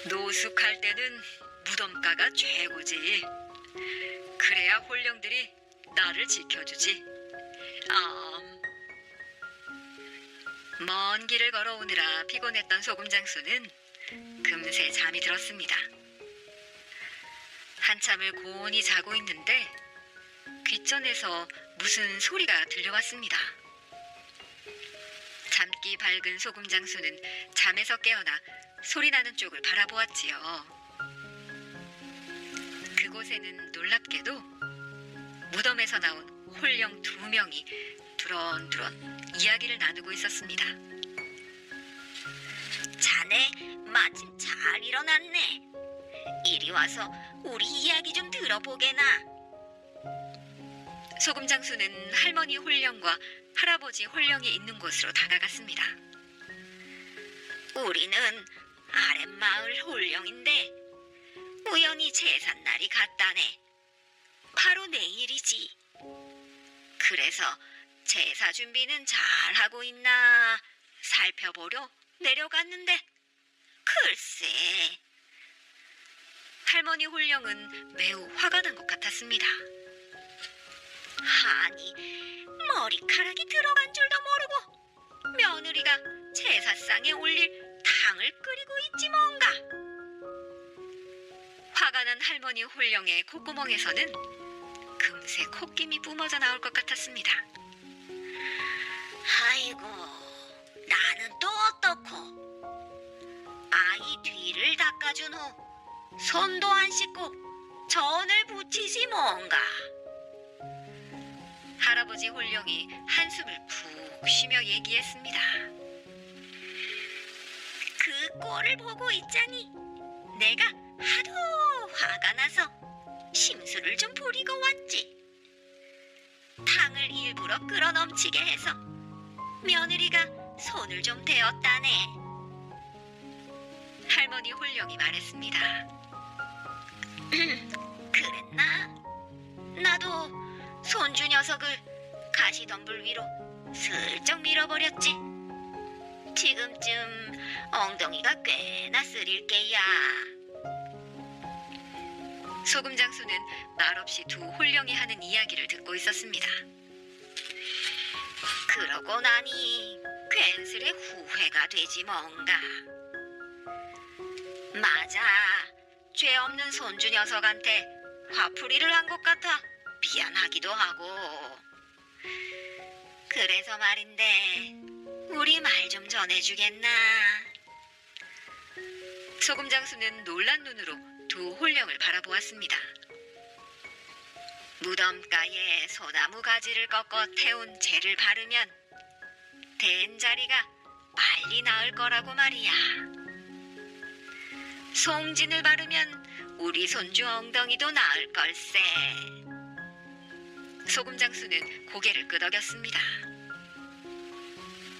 노숙할 때는 무덤가가 최고지. 그래야 홀령들이 나를 지켜주지. 먼 길을 걸어오느라 피곤했던 소금장수는 금세 잠이 들었습니다. 한참을 고온히 자고 있는데 귓전에서 무슨 소리가 들려왔습니다. 잠기 밝은 소금장수는 잠에서 깨어나 소리나는 쪽을 바라보았지요. 그곳에는 놀랍게도 무덤에서 나온 홀령 2명이 두런두런 이야기를 나누고 있었습니다. 자네 마침 잘 일어났네. 이리 와서 우리 이야기 좀 들어보게나. 소금장수는 할머니 홀령과 할아버지 홀령이 있는 곳으로 다가갔습니다. 우리는 아랫마을 홀령인데 우연히 제삿날이 같다네. 바로 내일이지. 그래서 제사 준비는 잘하고 있나 살펴보려 내려갔는데 글쎄. 할머니 홀령은 매우 화가 난 것 같았습니다. 아니, 머리카락이 들어간 줄도 모르고 며느리가 제사상에 올릴 탕을 끓이고 있지 뭔가. 화가 난 할머니 홀령의 콧구멍에서는 금세 콧김이 뿜어져 나올 것 같았습니다. 아이고, 나는 또 어떻고. 아이 뒤를 닦아준 후 손도 안 씻고 전을 부치지 뭔가. 할아버지 홀령이 한숨을 푹 쉬며 얘기했습니다. 그 꼴을 보고 있자니 내가 하도 화가 나서 심술을 좀 부리고 왔지. 탕을 일부러 끌어넘치게 해서 며느리가 손을 좀 대었다네. 할머니 홀령이 말했습니다. 그랬나? 나도 손주 녀석을 가시덤불 위로 슬쩍 밀어버렸지. 지금쯤 엉덩이가 꽤나 쓰릴 게야. 소금장수는 말없이 2 홀령이 하는 이야기를 듣고 있었습니다. 그러고 나니 괜스레 후회가 되지 뭔가. 맞아, 죄 없는 손주 녀석한테 화풀이를 한 것 같아 미안하기도 하고. 그래서 말인데 우리 말 좀 전해주겠나? 소금장수는 놀란 눈으로 2 홀령을 바라보았습니다. 무덤가에 소나무 가지를 꺾어 태운 재를 바르면 된 자리가 빨리 나을 거라고 말이야. 송진을 바르면 우리 손주 엉덩이도 나을 걸세. 소금장수는 고개를 끄덕였습니다.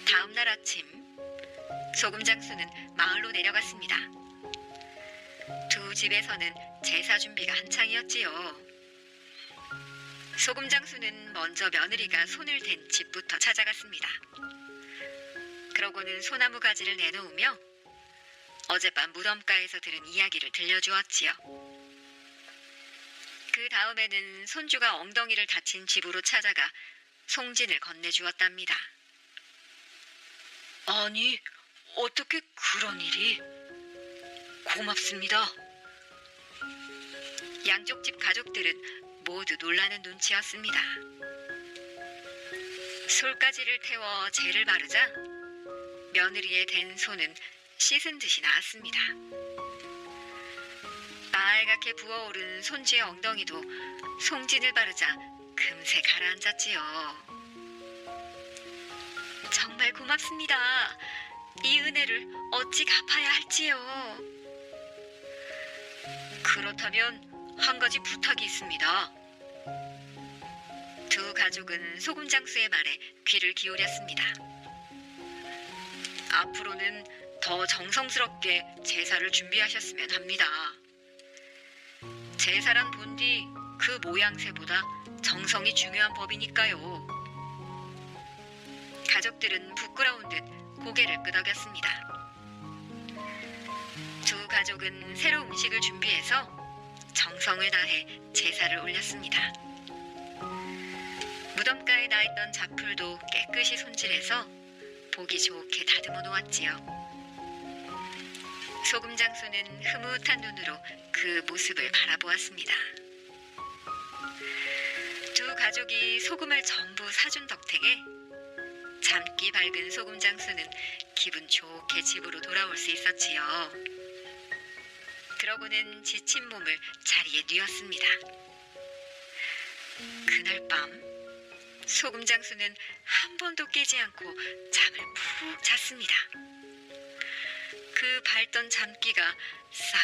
다음 날 아침 소금장수는 마을로 내려갔습니다. 2 집에서는 제사 준비가 한창이었지요. 소금장수는 먼저 며느리가 손을 댄 집부터 찾아갔습니다. 그러고는 소나무 가지를 내놓으며 어젯밤 무덤가에서 들은 이야기를 들려주었지요. 그 다음에는 손주가 엉덩이를 다친 집으로 찾아가 송진을 건네주었답니다. 아니, 어떻게 그런 일이? 고맙습니다. 양쪽 집 가족들은 모두 놀라는 눈치였습니다. 솔가지를 태워 재를 바르자 며느리의 된 손은 씻은 듯이 나았습니다. 빨갛게 부어오른 손쥐의 엉덩이도 송진을 바르자 금세 가라앉았지요. 정말 고맙습니다. 이 은혜를 어찌 갚아야 할지요. 그렇다면 한 가지 부탁이 있습니다. 두 가족은 소금 장수의 말에 귀를 기울였습니다. 앞으로는 더 정성스럽게 제사를 준비하셨으면 합니다. 제사란 본디 그 모양새보다 정성이 중요한 법이니까요. 가족들은 부끄러운 듯 고개를 끄덕였습니다. 두 가족은 새로 음식을 준비해서 정성을 다해 제사를 올렸습니다. 무덤가에 나있던 잡풀도 깨끗이 손질해서 보기 좋게 다듬어 놓았지요. 소금 장수는 흐뭇한 눈으로 그 모습을 바라보았습니다. 두 가족이 소금을 전부 사준 덕택에 잠기 밝은 소금 장수는 기분 좋게 집으로 돌아올 수 있었지요. 그러고는 지친 몸을 자리에 뉘었습니다. 그날 밤 소금 장수는 한 번도 깨지 않고 잠을 푹 잤습니다. 그 밝던 잠기가 싹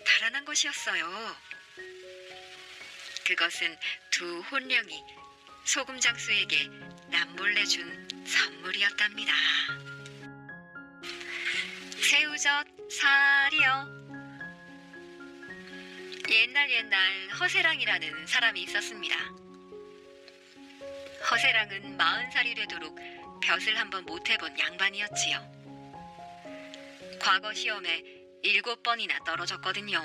달아난 것이었어요. 그것은 두 혼령이 소금 장수에게 남몰래 준 선물이었답니다. 새우젓 살이요. 옛날 허세랑이라는 사람이 있었습니다. 허세랑은 40살이 되도록 벼슬 한번 못 해본 양반이었지요. 과거 시험에 7번이나 떨어졌거든요.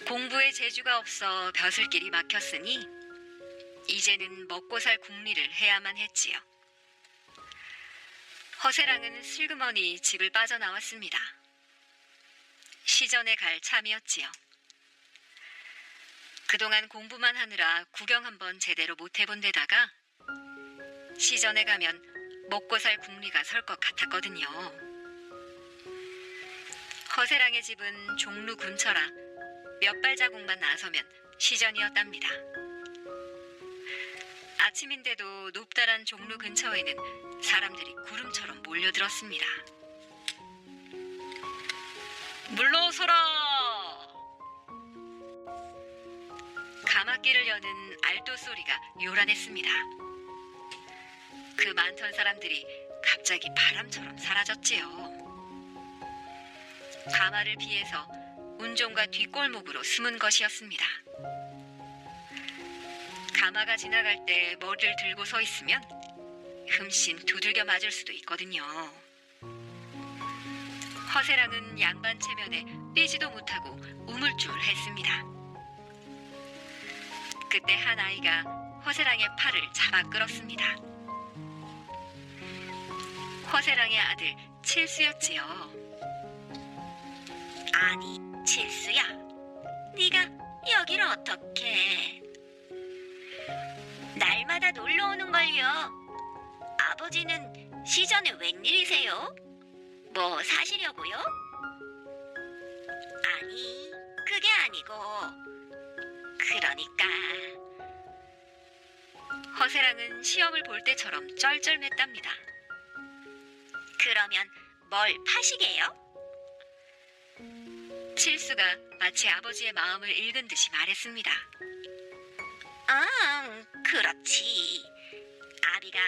공부에 재주가 없어 벼슬길이 막혔으니 이제는 먹고 살 궁리를 해야만 했지요. 허세랑은 슬그머니 집을 빠져나왔습니다. 시전에 갈 참이었지요. 그동안 공부만 하느라 구경 한번 제대로 못 해본 데다가 시전에 가면 먹고 살 궁리가 설 것 같았거든요. 허세랑의 집은 종로 근처라 몇 발자국만 나서면 시전이었답니다. 아침인데도 높다란 종로 근처에는 사람들이 구름처럼 몰려들었습니다. 물러서라! 가마길을 여는 알도 소리가 요란했습니다. 그 많던 사람들이 갑자기 바람처럼 사라졌지요. 가마를 피해서 운종과 뒷골목으로 숨은 것이었습니다. 가마가 지나갈 때 머리를 들고 서 있으면 흠씬 두들겨 맞을 수도 있거든요. 허세랑은 양반 체면에 뛰지도 못하고 우물쭈물했습니다. 그때 한 아이가 허세랑의 팔을 잡아 끌었습니다. 허세랑의 아들 칠수였지요. 아니, 칠수야, 네가 여기를 어떻게? 날마다 놀러 오는 걸요. 아버지는 시전에 웬일이세요? 뭐 사시려고요? 아니, 그게 아니고. 그러니까. 허세랑은 시험을 볼 때처럼 쩔쩔맸답니다. 그러면 뭘 파시게요? 칠수가 마치 아버지의 마음을 읽은 듯이 말했습니다. 그렇지. 아비가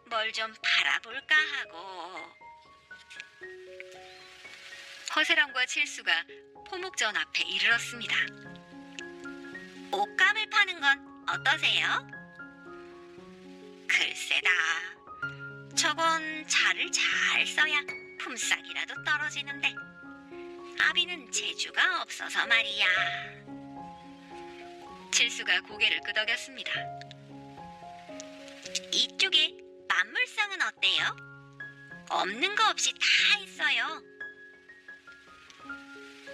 뭘 좀 팔아볼까 하고. 허세랑과 칠수가 포목전 앞에 이르렀습니다. 옷감을 파는 건 어떠세요? 글쎄다. 저건 자를 잘 써야 품삯이라도 떨어지는데 아비는 재주가 없어서 말이야. 칠수가 고개를 끄덕였습니다. 이쪽에 만물상은 어때요? 없는 거 없이 다 있어요.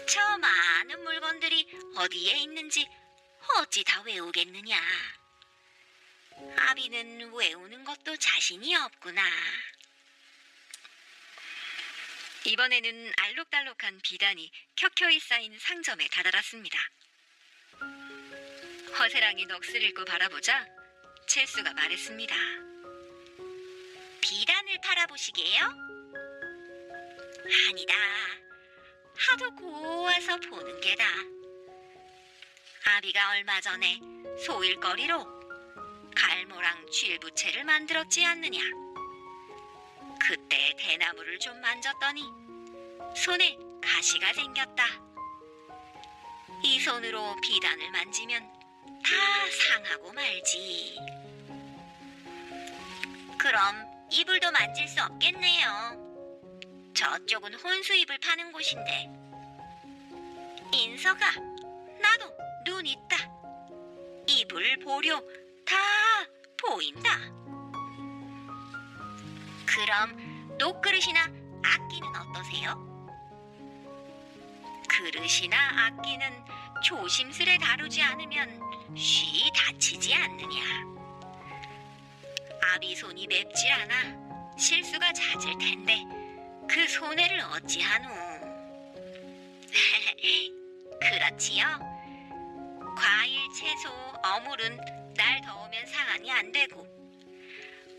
저 많은 물건들이 어디에 있는지 어찌 다 외우겠느냐. 아비는 외우는 것도 자신이 없구나. 이번에는 알록달록한 비단이 켜켜이 쌓인 상점에 다다랐습니다. 허세랑이 넋을 잃고 바라보자 칠수가 말했습니다. 비단을 팔아보시게요? 아니다. 하도 고와서 보는 게다. 아비가 얼마 전에 소일거리로 갈모랑 쥘부채를 만들었지 않느냐. 그때 대나무를 좀 만졌더니 손에 가시가 생겼다. 이 손으로 비단을 만지면 다 상하고 말지. 그럼 이불도 만질 수 없겠네요. 저쪽은 혼수이불 파는 곳인데. 인서가, 나도 눈 있다. 이불 보려 다 보인다. 그럼 녹그릇이나 악기는 어떠세요? 그릇이나 악기는 조심스레 다루지 않으면 쉬 다치지 않느냐. 아비 손이 맵질 않아 실수가 잦을 텐데 그 손해를 어찌하노. 그렇지요. 과일, 채소, 어물은 날 더우면 상한이 안 되고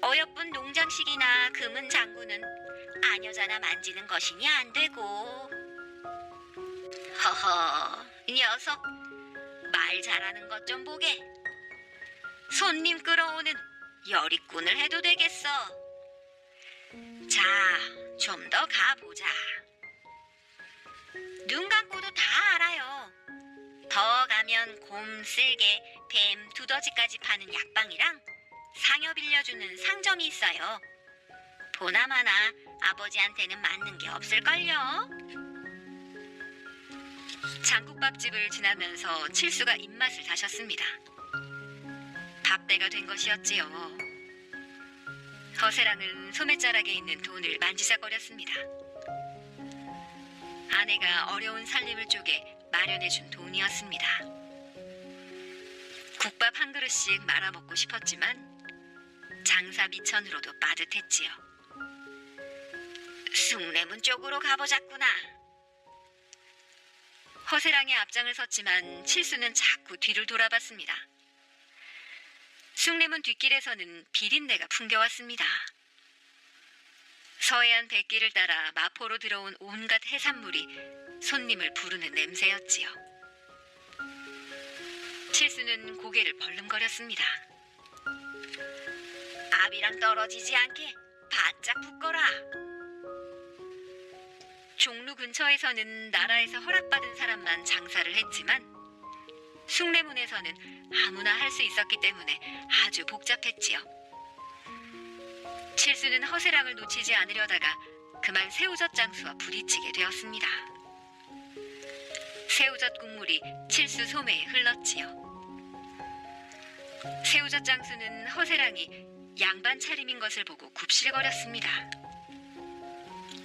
어여쁜 농장식이나 금은 장구는 아녀자나 만지는 것이니 안 되고. 허허, 이 녀석 말 잘하는 것 좀 보게. 손님 끌어오는 열입꾼을 해도 되겠어. 자, 좀 더 가보자. 눈 감고도 다 알아요. 더 가면 곰, 쓸개, 뱀, 두더지까지 파는 약방이랑 상여 빌려주는 상점이 있어요. 보나마나 아버지한테는 맞는 게 없을걸요. 장국밥집을 지나면서 칠수가 입맛을 다셨습니다. 밥때가 된 것이었지요. 허세랑은 소매자락에 있는 돈을 만지작거렸습니다. 아내가 어려운 살림을 쪼개 마련해준 돈이었습니다. 국밥 한 그릇씩 말아먹고 싶었지만 장사 미천으로도 빠듯했지요. 숭례문 쪽으로 가보자꾸나. 허세랑의 앞장을 섰지만 칠수는 자꾸 뒤를 돌아봤습니다. 숭례문 뒷길에서는 비린내가 풍겨왔습니다. 서해안 백길을 따라 마포로 들어온 온갖 해산물이 손님을 부르는 냄새였지요. 칠수는 고개를 벌름거렸습니다. 아비랑 떨어지지 않게 바짝 붙거라. 종로 근처에서는 나라에서 허락받은 사람만 장사를 했지만 숭례문에서는 아무나 할 수 있었기 때문에 아주 복잡했지요. 칠수는 허세랑을 놓치지 않으려다가 그만 새우젓 장수와 부딪히게 되었습니다. 새우젓 국물이 칠수 소매에 흘렀지요. 새우젓 장수는 허세랑이 양반 차림인 것을 보고 굽실거렸습니다.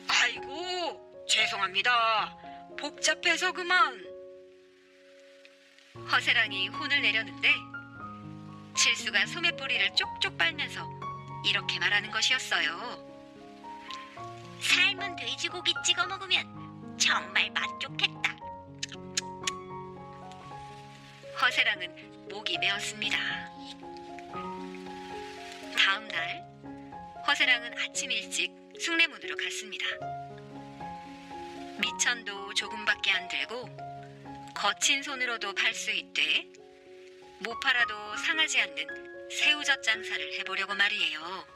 아이고, 죄송합니다. 복잡해서 그만. 허세랑이 혼을 내려는데 칠수가 소매뿌리를 쪽쪽 빨면서 이렇게 말하는 것이었어요. 삶은 돼지고기 찍어 먹으면 정말 맛 좋겠다. 허세랑은 목이 메었습니다. 다음 날 허세랑은 아침 일찍 숭례문으로 갔습니다. 미천도 조금밖에 안 들고 거친 손으로도 팔 수 있되 못 팔아도 상하지 않는 새우젓 장사를 해보려고 말이에요.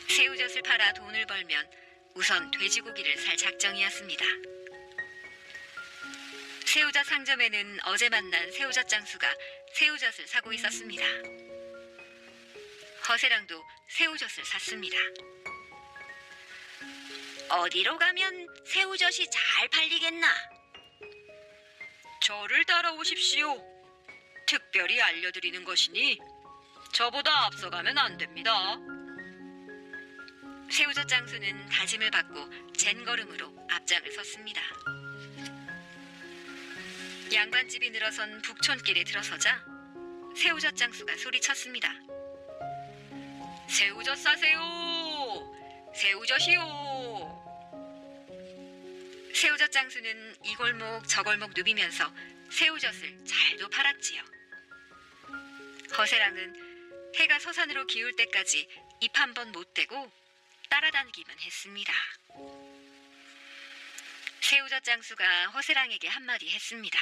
새우젓을 팔아 돈을 벌면 우선 돼지고기를 살 작정이었습니다. 새우젓 상점에는 어제 만난 새우젓 장수가 새우젓을 사고 있었습니다. 허세랑도 새우젓을 샀습니다. 어디로 가면 새우젓이 잘 팔리겠나? 저를 따라오십시오. 특별히 알려드리는 것이니 저보다 앞서가면 안 됩니다. 새우젓 장수는 다짐을 받고 젠걸음으로 앞장을 섰습니다. 양반집이 늘어선 북촌길에 들어서자 새우젓 장수가 소리쳤습니다. 새우젓 사세요. 새우젓이요. 새우젓 장수는 이 골목 저 골목 누비면서 새우젓을 잘도 팔았지요. 허세랑은 해가 서산으로 기울 때까지 입 한 번 못 대고 따라다니기만 했습니다. 새우젓 장수가 허세랑에게 한마디 했습니다.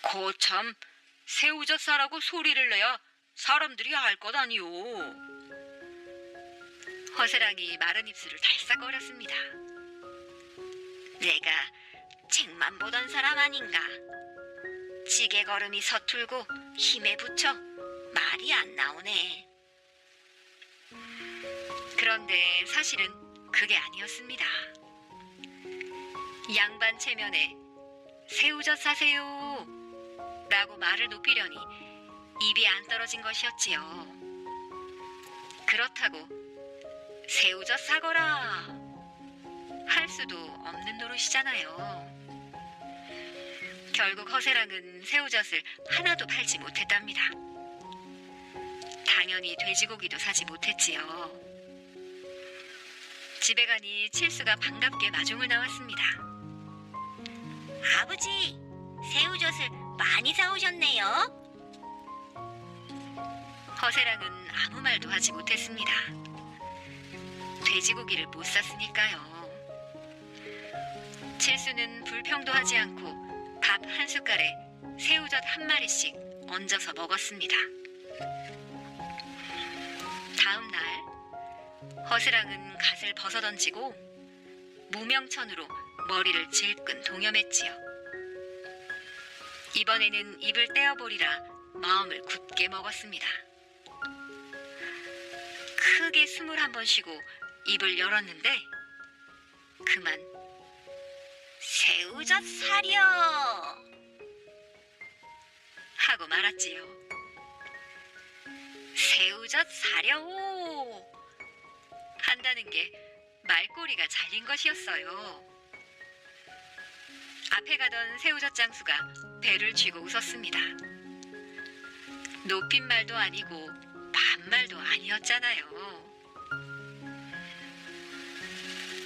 거참, 새우젓 사라고 소리를 내야 사람들이 알 것 아니오. 허세랑이 마른 입술을 달싹거렸습니다. 내가 책만 보던 사람 아닌가. 지게 걸음이 서툴고 힘에 부쳐 말이 안 나오네. 그런데 사실은 그게 아니었습니다. 양반 체면에 새우젓 사세요 라고 말을 높이려니 입이 안 떨어진 것이었지요. 그렇다고 새우젓 사거라 할 수도 없는 노릇이잖아요. 결국 허세랑은 새우젓을 하나도 팔지 못했답니다. 당연히 돼지고기도 사지 못했지요. 집에 가니 칠수가 반갑게 마중을 나왔습니다. 아버지, 새우젓을 많이 사오셨네요. 허세랑은 아무 말도 하지 못했습니다. 돼지고기를 못 샀으니까요. 칠수는 불평도 하지 않고 밥 한 숟갈에 새우젓 한 마리씩 얹어서 먹었습니다. 다음 날 허세랑은 갓을 벗어던지고 무명천으로 머리를 질끈 동여맸지요. 이번에는 입을 떼어보리라 마음을 굳게 먹었습니다. 크게 숨을 한 번 쉬고 입을 열었는데 그만 새우젓 사려 하고 말았지요. 새우젓 사려오 한다는 게 말꼬리가 잘린 것이었어요. 앞에 가던 새우젓 장수가 배를 쥐고 웃었습니다. 높임말도 아니고 반말도 아니었잖아요.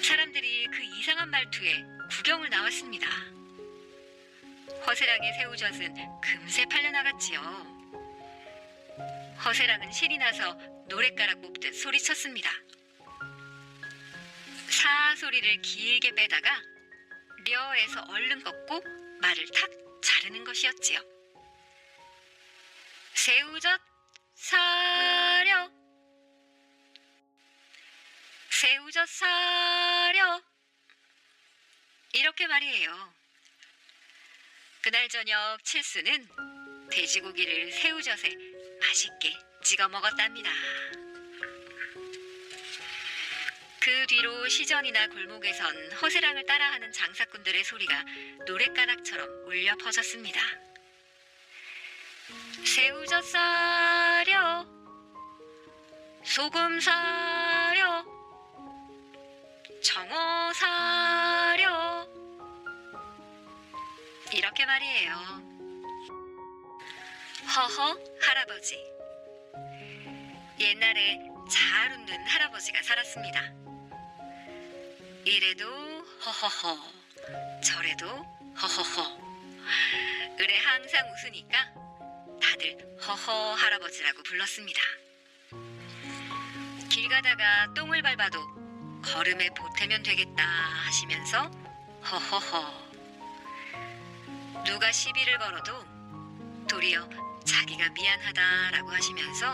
사람들이 그 이상한 말투에 구경을 나왔습니다. 허세랑의 새우젓은 금세 팔려나갔지요. 허세랑은 신이 나서 노랫가락 뽑듯 소리쳤습니다. 사 소리를 길게 빼다가 려에서 얼른 꺾고 말을 탁 자르는 것이었지요. 새우젓 사려 새우젓 사려 이렇게 말이에요. 그날 저녁 칠수는 돼지고기를 새우젓에 맛있게 찍어 먹었답니다. 그 뒤로 시전이나 골목에선 허세랑을 따라하는 장사꾼들의 소리가 노랫가락처럼 울려 퍼졌습니다. 새우젓 사려 소금 사려 정어 사려 이렇게 말이에요. 허허 할아버지. 옛날에 잘 웃는 할아버지가 살았습니다. 이래도 허허허 저래도 허허허 을에 항상 웃으니까 다들 허허 할아버지라고 불렀습니다. 길 가다가 똥을 밟아도 걸음에 보태면 되겠다 하시면서 허허허 누가 시비를 걸어도 도리어 자기가 미안하다라고 하시면서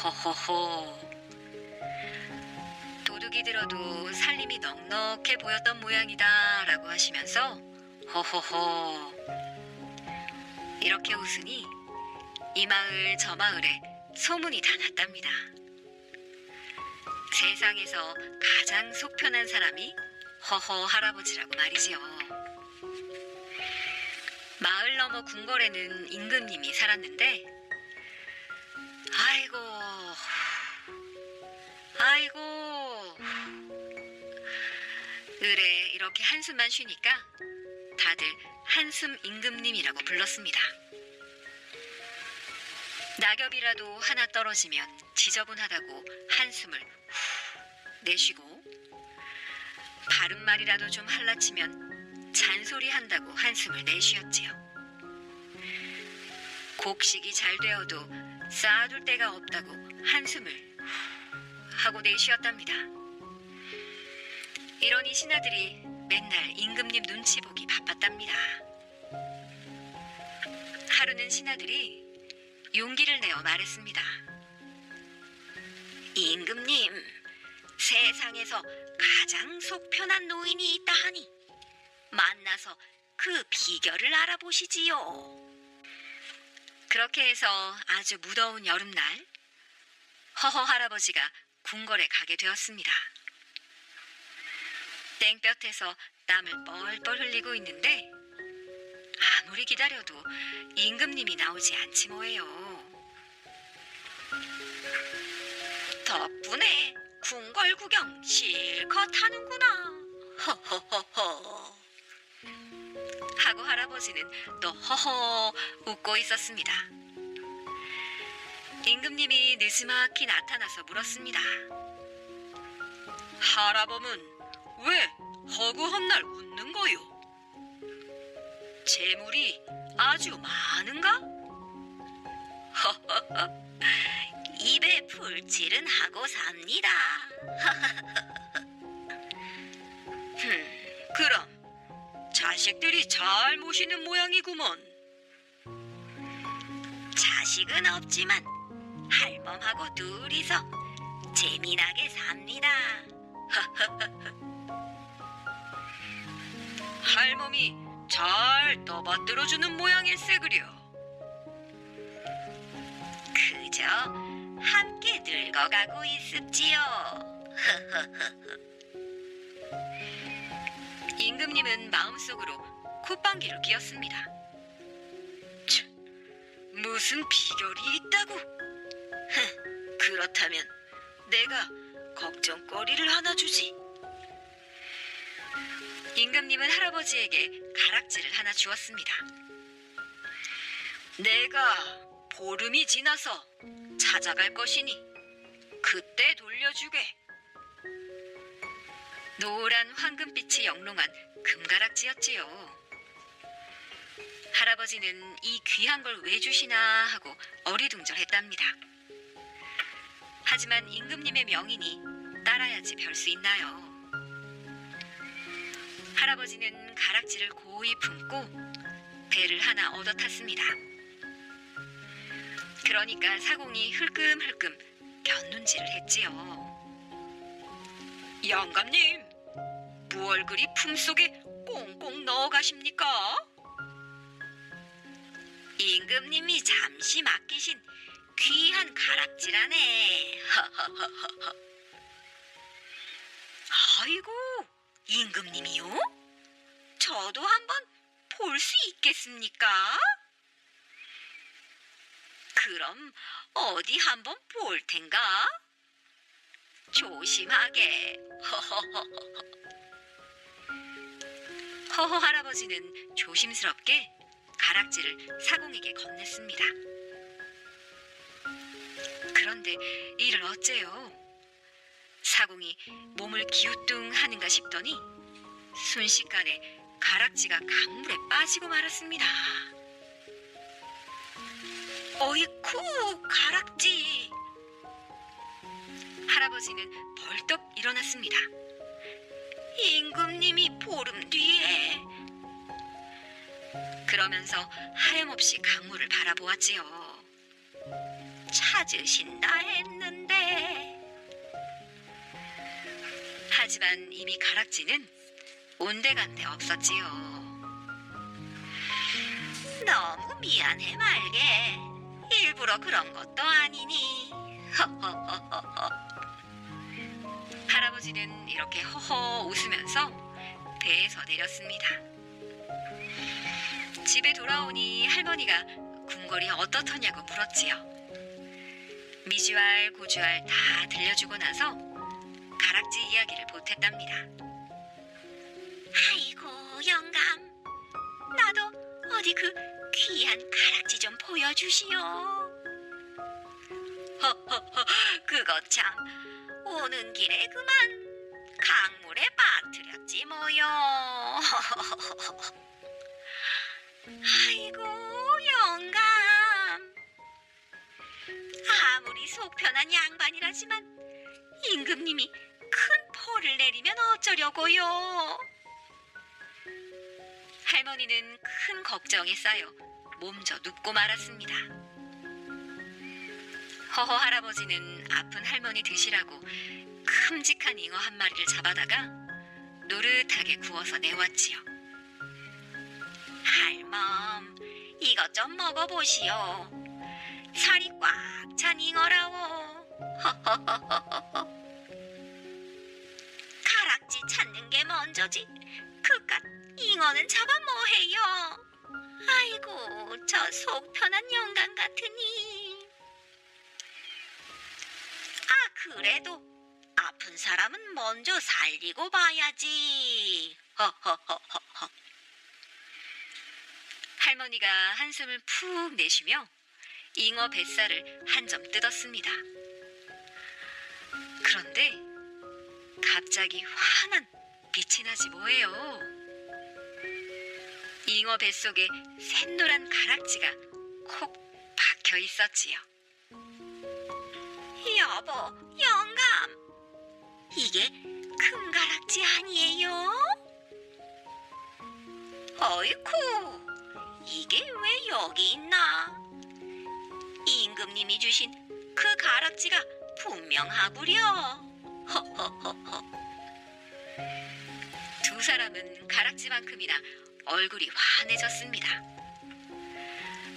허허허 도둑이 들어도 살림이 넉넉해 보였던 모양이다 라고 하시면서 허허허 이렇게 웃으니 이 마을 저 마을에 소문이 다 났답니다. 세상에서 가장 속 편한 사람이 허허 할아버지라고 말이지요. 마을 너머 궁궐에는 임금님이 살았는데 아이고, 아이고. 의뢰 이렇게 한숨만 쉬니까 다들 한숨 임금님이라고 불렀습니다. 낙엽이라도 하나 떨어지면 지저분하다고 한숨을 후 내쉬고, 바른말이라도 좀 할라치면 잔소리한다고 한숨을 내쉬었지요. 곡식이 잘 되어도 쌓아둘 데가 없다고 한숨을 후 하고 내쉬었답니다. 이러니 신하들이 맨날 임금님 눈치 보기 바빴답니다. 하루는 신하들이 용기를 내어 말했습니다. 임금님, 세상에서 가장 속 편한 노인이 있다 하니 만나서 그 비결을 알아보시지요. 그렇게 해서 아주 무더운 여름날, 허허 할아버지가 궁궐에 가게 되었습니다. 땡볕에서 땀을 뻘뻘 흘리고 있는데 아무리 기다려도 임금님이 나오지 않지 뭐예요. 덕분에 궁궐 구경 실컷 하는구나. 허허허허. 하고 할아버지는 또 허허 웃고 있었습니다. 임금님이 느지막이 나타나서 물었습니다. 할아범은 왜 허구한 날 웃는 거요? 재물이 아주 많은가? 입에 풀칠은 하고 삽니다. 그럼 자식들이 잘 모시는 모양이구먼. 자식은 없지만 할멈하고 둘이서 재미나게 삽니다. 할멈이 잘 떠받들어주는 모양일세 그려. 그저 함께 늙어가고 있습지요. 임금님은 마음속으로 콧방귀를 뀌었습니다. 무슨 비결이 있다고? 그렇다면 내가 걱정거리를 하나 주지. 임금님은 할아버지에게 가락지를 하나 주었습니다. 내가 보름이 지나서 찾아갈 것이니 그때 돌려주게. 노란 황금빛이 영롱한 금가락지였지요. 할아버지는 이 귀한 걸 왜 주시나 하고 어리둥절했답니다. 하지만 임금님의 명이니 따라야지 별 수 있나요. 할아버지는 가락지를 고이 품고 배를 하나 얻어 탔습니다. 그러니까 사공이 흘끔흘끔 곁눈질을 했지요. 영감님, 무얼 그리 품속에 꽁꽁 넣어 가십니까? 임금님이 잠시 맡기신 귀한 가락지라네. 아이고, 임금님이요? 저도 한번 볼 수 있겠습니까? 그럼 어디 한번 볼 텐가? 조심하게. 허허 할아버지는 조심스럽게 가락지를 사공에게 건넸습니다. 그런데 이를 어째요? 사공이 몸을 기우뚱하는가 싶더니 순식간에 가락지가 강물에 빠지고 말았습니다. 어이쿠, 가락지. 할아버지는 벌떡 일어났습니다. 임금님이 보름 뒤에. 그러면서 하염없이 강물을 바라보았지요. 찾으신다 했는데. 하지만 이미 가락지는 온데간데 없었지요. 너무 미안해 말게. 일부러 그런 것도 아니니. 할아버지는 이렇게 허허 웃으면서 배에서 내렸습니다. 집에 돌아오니 할머니가 궁궐이 어떻더냐고 물었지요. 미주알 고주알 다 들려주고 나서 가락지 이야기를 보탰답니다. 아이고 영감, 나도 어디 그 귀한 가락지 좀 보여주시오. 허허허, 그거 참 오는 길에 그만 강물에 빠뜨렸지 뭐요. 아이고 영감, 아무리 속 편한 양반이라지만 임금님이 큰 포를 내리면 어쩌려고요. 할머니는 큰 걱정에 쌓여 몸져 눕고 말았습니다. 허허 할아버지는 아픈 할머니 드시라고 큼직한 잉어 한 마리를 잡아다가 노릇하게 구워서 내왔지요. 할멈, 이것 좀 먹어보시오. 살이 꽉 찬 잉어라오. 가락지 찾는 게 먼저지 그깟 잉어는 잡아 뭐해요. 아이고, 저 속 편한 영감 같으니. 아, 그래도 아픈 사람은 먼저 살리고 봐야지. 허허허허허. 할머니가 한숨을 푹 내쉬며 잉어 뱃살을 한 점 뜯었습니다. 그런데 갑자기 환한 빛이 나지 뭐예요. 잉어 뱃속에 샛노란 가락지가 콕 박혀 있었지요. 여보, 영감, 이게 금가락지 아니에요? 어이쿠, 이게 왜 여기 있나? 임금님이 주신 그 가락지가 분명하구려. 허허허허. 두 사람은 가락지만큼이나 얼굴이 환해졌습니다.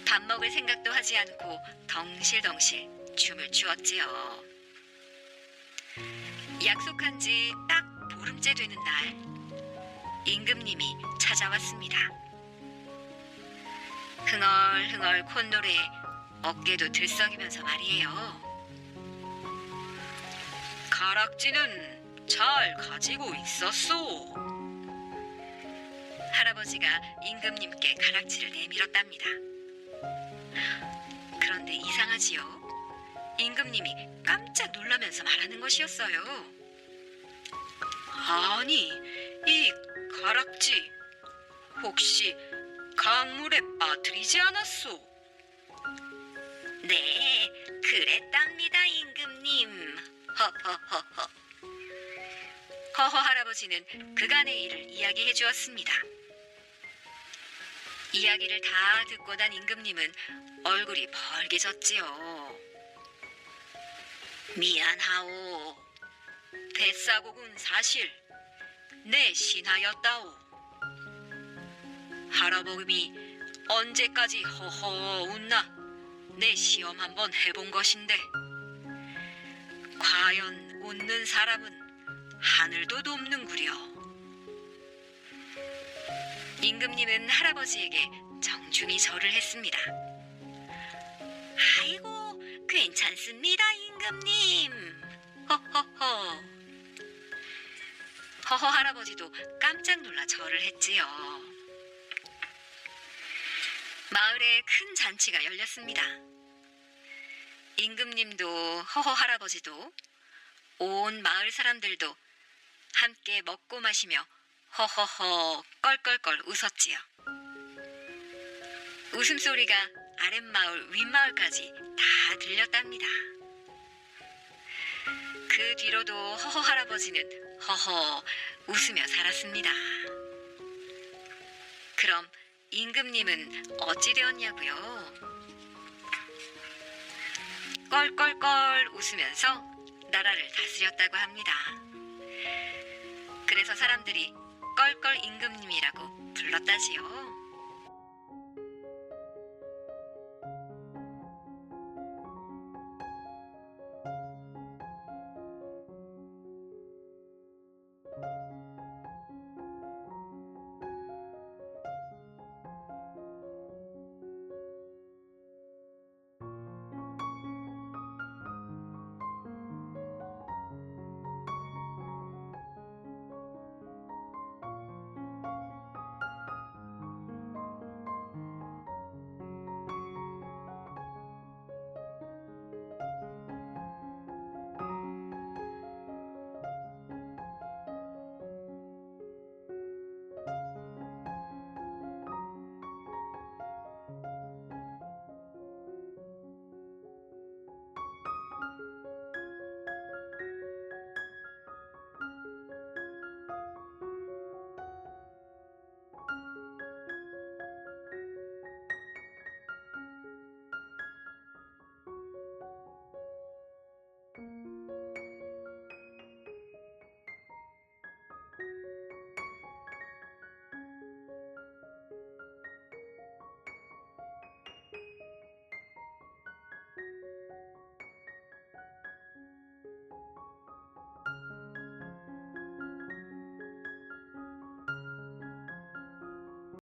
밥 먹을 생각도 하지 않고 덩실덩실 춤을 추었지요. 약속한 지 딱 보름째 되는 날, 임금님이 찾아왔습니다. 흥얼흥얼 콧노래에 어깨도 들썩이면서 말이에요. 가락지는 잘 가지고 있었소. 할아버지가 임금님께 가락지를 내밀었답니다. 그런데 이상하지요. 임금님이 깜짝 놀라면서 말하는 것이었어요. 아니, 이 가락지 혹시 강물에 빠뜨리지 않았소? 네, 그랬답니다, 임금님. 허허허허. 허허 할아버지는 그간의 일을 이야기해 주었습니다. 이야기를 다 듣고 난 임금님은 얼굴이 벌개졌지요. 미안하오. 뱃사곡은 사실 내 신하였다오. 할아버님이 언제까지 허허 웃나 내 시험 한번 해본 것인데 과연 웃는 사람은 하늘도 돕는구려. 임금님은 할아버지에게 정중히 절을 했습니다. 아이고, 괜찮습니다, 임금님. 허허허. 허허 할아버지도 깜짝 놀라 절을 했지요. 마을에 큰 잔치가 열렸습니다. 임금님도 허허 할아버지도 온 마을 사람들도 함께 먹고 마시며 허허허 껄껄껄 웃었지요. 웃음소리가 아랫마을 윗마을까지 다 들렸답니다. 그 뒤로도 허허 할아버지는 허허 웃으며 살았습니다. 그럼 임금님은 어찌 되었냐고요? 껄껄껄 웃으면서 나라를 다스렸다고 합니다. 그래서 사람들이 껄껄 임금님이라고 불렀다지요.